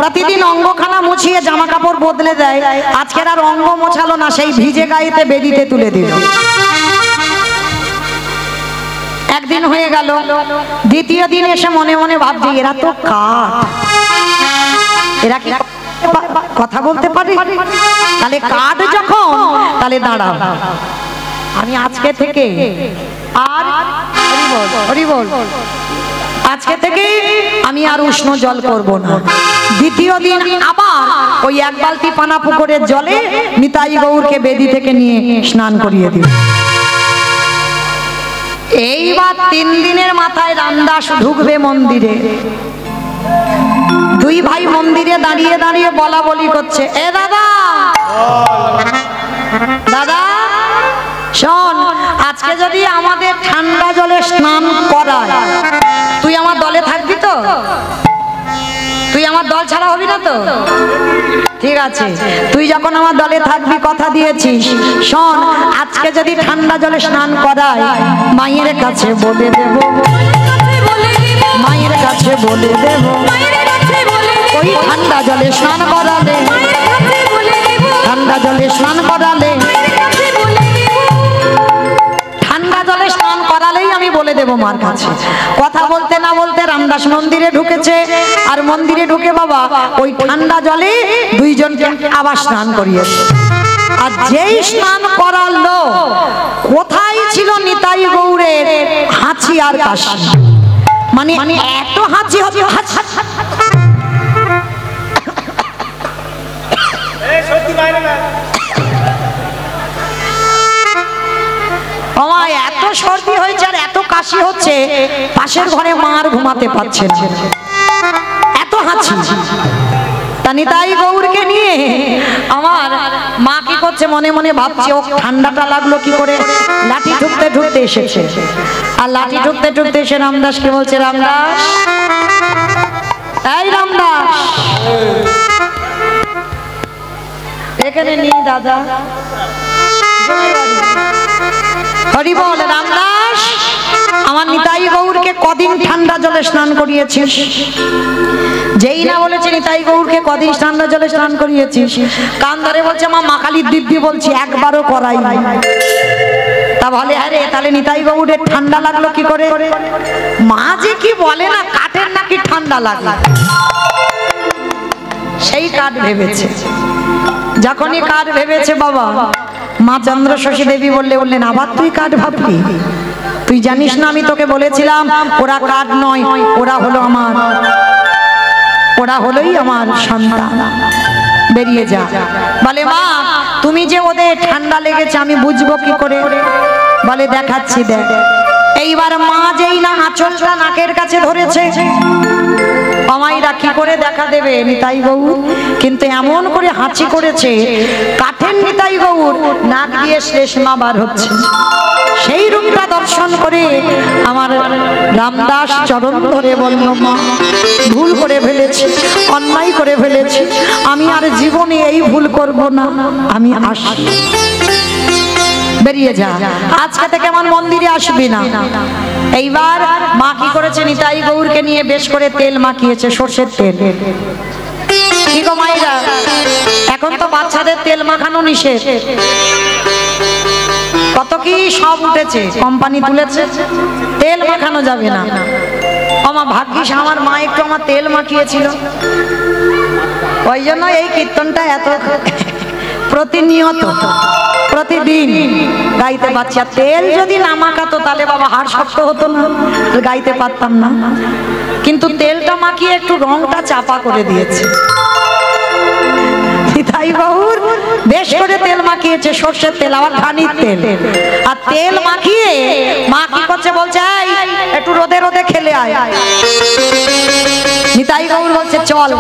প্রতিদিন অঙ্গখানা মুছিয়ে জামা কাপড় বদলে দেয়। আজকের আর অঙ্গ মোছালো না, সেই ভিজে গায়েতে বেদিতে তুলে দিল। একদিন হয়ে গেল, দ্বিতীয় দিন এসে মনে মনে ভাবছি, এরা তো কাঠ, এরা কি কথা বলতে পারে? তাহলে কাঠ যখন, তাহলে দাঁড়াও, আমি আজকে থেকে আর হরি বল, আজকে থেকে আমি আর উষ্ণ জল করব না। দ্বিতীয় দিন আবার ওই 1 বালতি পানা পুকুরের জলে নিতাই গৌরকে বেদি থেকে নিয়ে স্নান করিয়ে দিল। এইবার 3 দিনের মাথায় রামদাস ঢুকবে মন্দিরে। 2 ভাই মন্দিরে দাঁড়িয়ে দাঁড়িয়ে বলা বলি করছে, এ দাদা, দাদা শোন, আজকে যদি আমাদের ঠান্ডা জলে স্নান করায়, তুই আমার দলে থাকবি তো? তুই আমার দল ছাড়া হবি না তো? ঠিক আছে, তুই যখন আমার দলে থাকবি, কথা দিয়েছিস, শোন, আজকে যদি ঠান্ডা জলে স্নান করায়, মায়ের কাছে বলে দেব, মায়ের কাছে বলে দেব, ওই ঠান্ডা জলে স্নান করালে, ঠান্ডা জলে স্নান করালে, ঠান্ডা জলে স্নান করালেই আমি বলে দেব মার কাছে। কথা বলতে না বলতে রামদাস মন্দিরে ঢুকেছে, আর মন্দিরে ঢুকে বাবা ওই ঠান্ডা জলে 2 জনকে আবার স্নান করিয়েছে। আর যেই স্নান করালো, কোথায় ছিল নিতাই গৌরের হাঁচি আর কাশি, মানে এত হাঁচি হবে, এত সর্দি হয়েছে আর এত কাশি হচ্ছে, পাশের ঘরে মা আর ঘুমাতে পারছে না, এত হাঁচি। তা নিতাই গৌরকে নিয়ে আমার মা কি করছে, মনে মনে ভাবছে ও ঠান্ডাটা লাগলো কি করে, লাঠি ঠুকতে ঠুকতে এসেছে। আর লাঠি ঠুকতে ঠুকতে এসে রামদাসকে বলছে, রামদাস, এই রামদাস, এখানে নিয়ে দাদা। হরি বল। রামদাস, আমার নিতাই গৌরকে কদিন ঠান্ডা জলে স্নান করিয়েছিস? যেই না বলেছে নিতাই গৌরকে কদিন ঠান্ডা জলে স্নান করিয়েছিস, কান ধরে বলছে মা মাকালির দিব্যি বলছি একবারও করাই নাই। তা বলে আরে তাহলে নিতাই গৌরের ঠান্ডা লাগলো কি করে? মা যে কি বলে না, কাঠের নাকি ঠান্ডা লাগলো, সেই কাঠ ভেবেছে। যখনই কাঠ ভেবেছে বাবা, মা চন্দ্রশশী দেবী বললেন আবার তুই কাঠ ভাবলি? তুই জানিস না আমি তোকে বলেছিলাম ওরা কাঠ নয়, ওরা হলো আমার, ওরা হলোই আমার সন্তান, বেরিয়ে যা। বলে মা তুমি যে ওদের ঠান্ডা লেগেছে আমি বুঝবো কি করে? বলে দেখাচ্ছি, দেখ। এইবার মা যেই না আঁচলটা নাকের কাছে ধরেছে, অমাইরা কি করে দেখা দেবে নিতাই গৌর? কিন্তু এমন করে হাঁচি করেছে, কাঠের নিতাই গৌর নাক দিয়ে শ্লেষ্মা বার হচ্ছে। সেই রূপটা দর্শন করে আমার রামদাস চরণ ধরে বলল, মা ভুল করে ফেলেছি, অন্যায় করে ফেলেছি, আমি আর জীবনে এই ভুল করব না, আমি আসি, বেরিয়ে যা, আজকে থেকে আমার মন্দিরে আসবি না। এইবার মা কি করেছে, নিতাই গৌরকে নিয়ে বেশ করে তেল মাখিয়েছে, সর্ষের তেল। কি গো মাইরা, এখন তো বাচ্চাদের তেল মাখানো নিষেধ, কত কি সব উঠেছে, কোম্পানি তুলেছে, তেল মাখানো যাবে না। আমার ভাগ্যিস আমার মা একটু আমার তেল মাখিয়েছিল, ওই জন্য এই কীর্তনটা এত প্রতিনিয়ত প্রতিদিন গাইতে পারছি। আর তেল যদি না মাখাতো তাহলে বাবা হাড় শক্ত হতো না, গাইতে পারতাম না। কিন্তু তেলটা মাখিয়ে একটু রংটা চাপা করে দিয়েছে। নিতাই গৌর বেশ করে তেল মাখিয়েছে, সর্ষের তেল, আবার খানির তেল। আর তেল মাখিয়ে মা কি করছে বলছে, এই একটু রোদে রোদে খেলে আয়। নিতাই গৌর বলছে চল,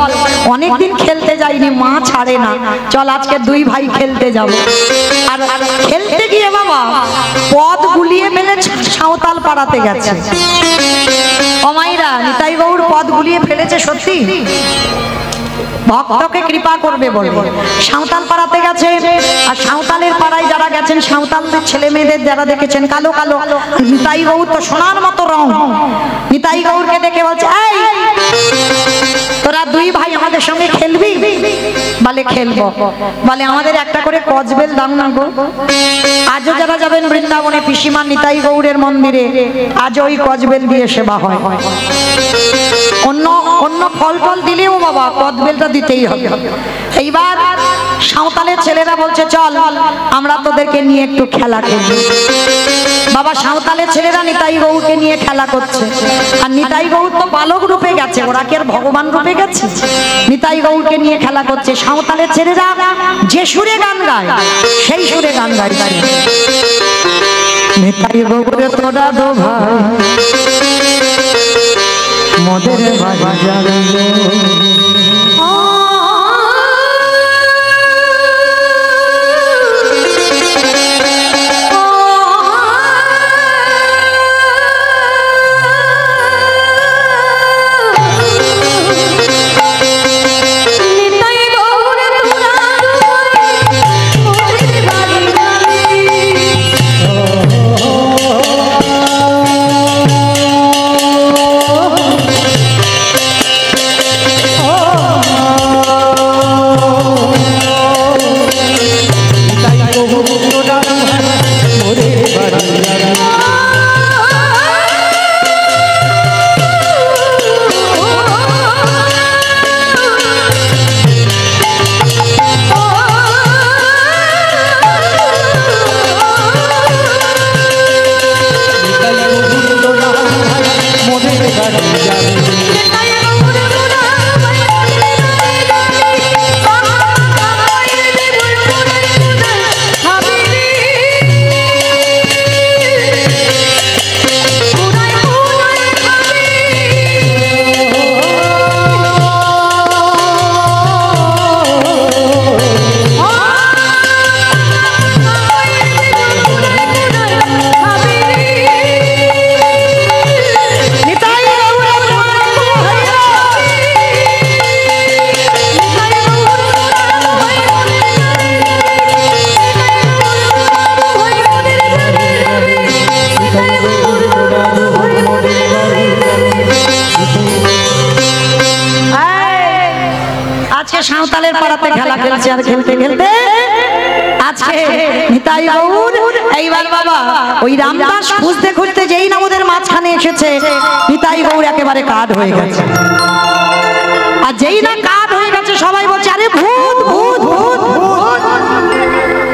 অনেকদিন খেলতে যাইনি, মা ছাড়ে না, চল আজকে দুই ভাই খেলতে যাব। আর খেলতে গিয়ে বাবা পথ গুলিয়ে ফেলে সাঁওতাল পাড়াতে গেছে। অমাইরা নিতাই গৌর পথ গুলিয়ে ফেলেছে সত্যি, ভক্তকে কৃপা করবে বলবো। সাঁওতাল পাড়াতে গেছে, আর সাঁওতালের পাড়ায় যারা গেছেন, সাঁওতালদের ছেলে মেয়েদের যারা দেখেছেন কালো কালো, নিতাই গৌর তো সোনার মতো রং। নিতাই গৌরকে দেখে বলছে, এই তোরা দুই ভাই আমাদের সঙ্গে খেলবি? বলে খেলবো। বলে আমাদের একটা করে কজবেল দাও না গো। আজও যারা যাবেন বৃন্দাবনে পিসিমা নিতাই গৌরের মন্দিরে, আজ ওই কজবেল দিয়ে সেবা হয়। অন্য অন্য ফল ফল দিলেও বাবা কদবেলটা দিতেই হবে। এইবার সাঁওতালের ছেলেরা বলছে চল আমরা তোদেরকে নিয়ে একটু খেলা খেলি। বাবা সাঁওতালের ছেলেরা নিতাই গৌরকে নিয়ে খেলা করছে, আর নিতাই গৌর তো বালক রূপে গেছে, ওরা কি আর ভগবান রূপে গেছে? নিতাই গৌরকে নিয়ে খেলা করছে। সাঁওতালের ছেলেরা যে সুরে গান গায় সেই সুরে গান গায়। নিতাই গৌরে তোরা দো ভাই মোদের বাজার Oh আজকে সাঁওতালের পাড়াতে খেলা খেলছে, আর খেলতে খেলতে আজকে নিতাই গৌর এইবার বাবা ওই রামদাস খুঁজতে খুঁজতে যেই না ওদের মাঝখানে এসেছে, নিতাই গৌর একেবারে কাঠ হয়ে গেছে। আর যেই না কাঠ হয়ে গেছে সবাই বলছে আরে ভূত ভূত ভূত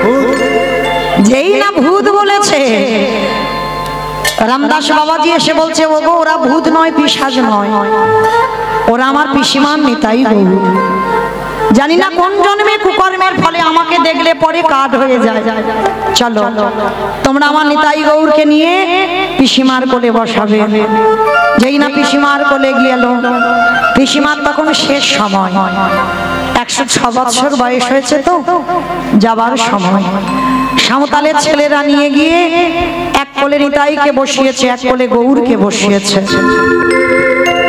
ভূত। যেই না ভূত বলেছে রামদাস বাবাজি এসে বলছে ওগো ওরা ভূত নয়, পিশাচ নয়, ওরা আমার পিসিমার নিতাই গৌর। জানি না কোন জন্মে কুকর্মের ফলে আমাকে দেখলে পরে কাঠ হয়ে যায়। চলো তোমরা আমার নিতাই গৌরকে নিয়ে পিসিমার কোলে বসাবে। যেই না পিসিমার কোলে গেল, পিসিমার তখন শেষ সময়, 106 বছর বয়স হয়েছে, তো যাবার সময়। সাঁওতালের ছেলেরা নিয়ে গিয়ে এক কোলে নিতাইকে বসিয়েছে, এক কোলে গৌরকে বসিয়েছে।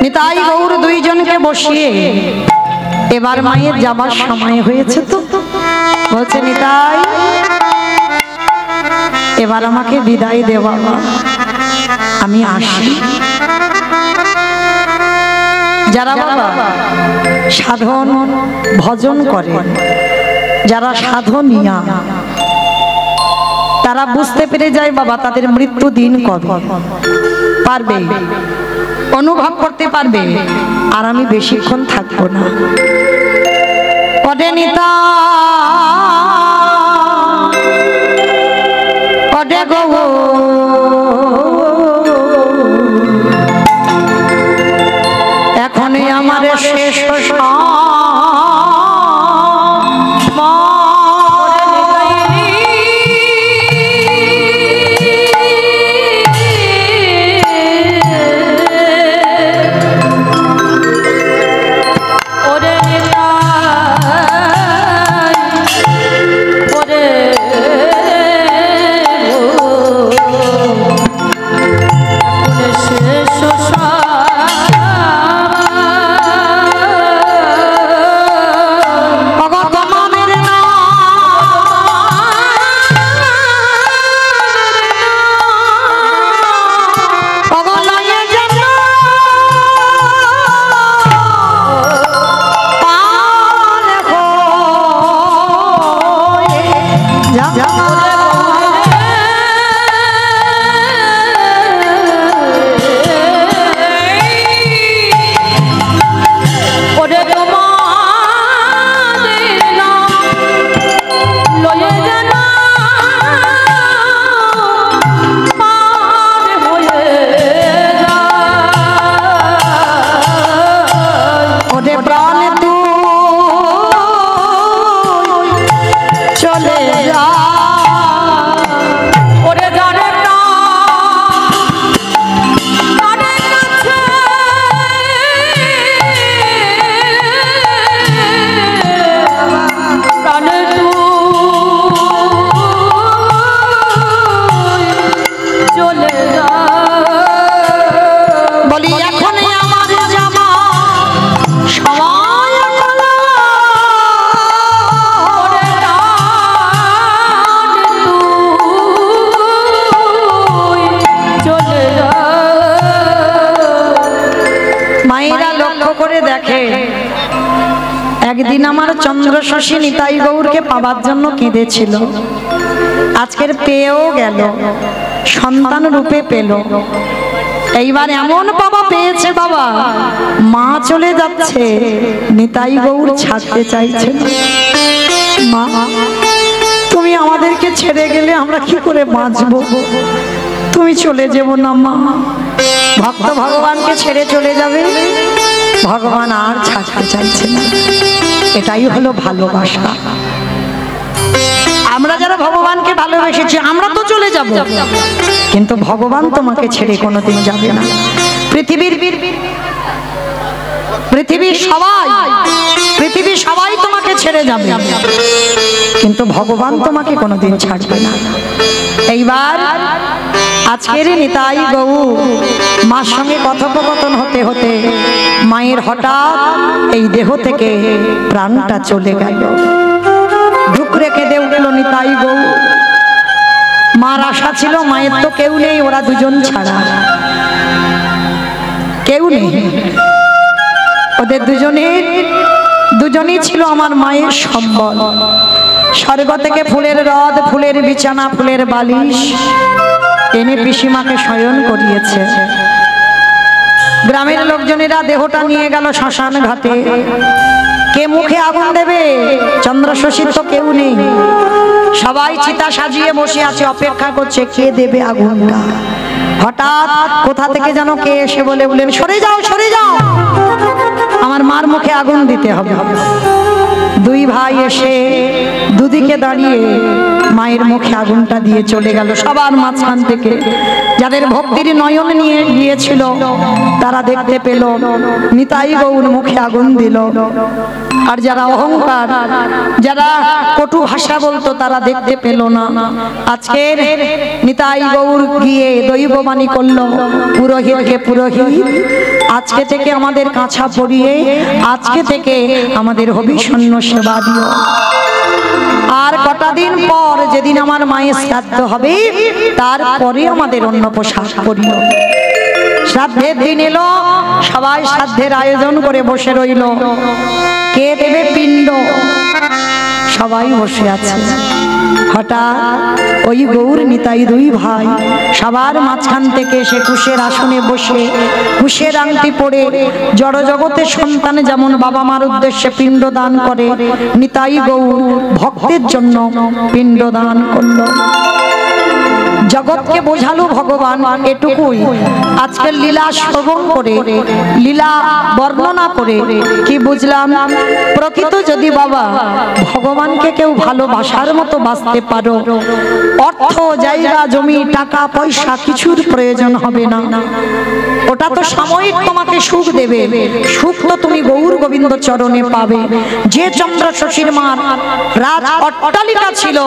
নিতাই গৌর দুইজনকে বসিয়ে এবার মায়ের যাবার সময় হয়েছে, তো বলছে নিতাই এবার আমাকে বিদায় দে বাবা, আমি আসি। যারা বাবা সাধন ভজন করে, যারা সাধনিয়া, তারা বুঝতে পেরে যায় বাবা তাদের মৃত্যু দিন কবে, পারবে অনুভব করতে পারবে। আর আমি বেশিক্ষণ থাকবো না। ওরে নিতাই ওরে গো এখনই আমার শেষ একদিন আমার চন্দ্রশশী নিতাই গৌরকে পাবার জন্য কেঁদেছিল, আজকের পেয়েও গেল, সন্তান রূপে পেল। এইবার এমন বাবা পেয়েছে বাবা, মা চলে যাচ্ছে, নিতাই গৌর ছাড়তে চাইছে না। মা তুমি আমাদেরকে ছেড়ে গেলে আমরা কি করে বাঁচবো, তুমি চলে যাব না মা। ভক্ত ভগবানকে ছেড়ে চলে যাবে, ভগবান আর ছাড়তে চাইছে না। এটাই হলো ভালোবাসা। আমরা যারা ভগবানকে ভালোবেসেছি আমরা তো চলে যাব, কিন্তু ভগবান তোমাকে ছেড়ে কোনোদিন যাবে না। পৃথিবীর সবাই তোমাকে ছেড়ে যাবে, কিন্তু ভগবান তোমাকে কোনোদিন ছাড়বে না। এইবার আজকের নিতাই গৌর মার সঙ্গে কথোপকথন হতে হতে মায়ের হঠাৎ এই দেহ থেকে প্রাণটা চলে গেল। ঢুক রেখে দে উঠল নিতাই গৌর। মার আশা ছিল মায়ের তো কেউ নেই, ওরা দুজন ছাড়া কেউ নেই, ওদের দুজনের দুজনই ছিল আমার মায়ের সম্বল। স্বর্গ থেকে ফুলের রদ, ফুলের বিছানা, ফুলের বালিশ এনে পিসিমাকে শয়ন করিয়েছে। গ্রামের লোকজনেরা দেহটা নিয়ে গেল শ্মশান ঘাটে। কে মুখে আগুন দেবে? চন্দ্রশশীর তো কেউ নেই। সবাই চিতা সাজিয়ে বসে আছে, অপেক্ষা করছে কে দেবে আগুনটা। হঠাৎ কোথা থেকে যেন কে এসে বললেন, সরে যাও, সরে যাও, আমার মার মুখে আগুন দিতে হবে। দুই ভাই এসে দুদিকে দাঁড়িয়ে মায়ের মুখে আগুনটা দিয়ে চলে গেল। সবার মাঝখান থেকে যাদের ভক্তির নয়ন নিয়ে গিয়েছিল তারা দেখতে পেল নিতাই গৌর মুখে আগুন দিল। আর যারা অহংকার, যারা কটু ভাষা বলতো তারা দেখতে পেল না। আজকের নিতাই গৌর গিয়ে দৈববাণী করলো, পুরোহিতকে পুরোহিত আজকে থেকে আমাদের কাঁচা পরিয়ে আজকে থেকে আমাদের হবিষণ্য সেবা দিও। আর কটা দিন পর যেদিন আমার মায়ের শ্রাদ্ধ হবে তারপরে আমাদের অন্য পোশাক পরিও। শ্রাদ্ধের দিন এলো, সবাই শ্রাদ্ধের আয়োজন করে বসে রইল। কে দেবে পিণ্ড? সবাই বসে আছে। হঠাৎ ওই গৌর নিতাই দুই ভাই সবার মাঝখান থেকে এসে কুশের আসনে বসে কুশের আংটি পরে জড় জগতের সন্তান যেমন বাবা মার উদ্দেশ্যে পিণ্ড দান করে, নিতাই গৌর ভক্তের জন্য পিণ্ড দান করলো। জগৎকে বোঝালো ভগবান এটুকুই। আজকের লীলা শ্রবণ করে, লীলা বর্ণনা করে কি বুঝলাম? প্রকৃত যদি বাবা ভগবানকে কেউ ভালোবাসার মতো বাঁচতে পারো, অর্থ, জায়গা, জমি, টাকা পয়সা কিছুর প্রয়োজন হবে না। ওটা তো সাময়িক তোমাকে সুখ দেবে, সুখ তো তুমি গৌর গোবিন্দ চরণে পাবে। যে চন্দ্রশশীর মার রাজ অট্টালিকা ছিল,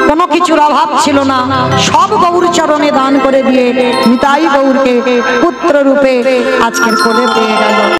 কোনো কিছুর অভাব ছিল না, সব গৌর চরণে দান করে দিয়ে নিতাই গৌরকে পুত্র রূপে আজকের কোলে পেয়ে গেল।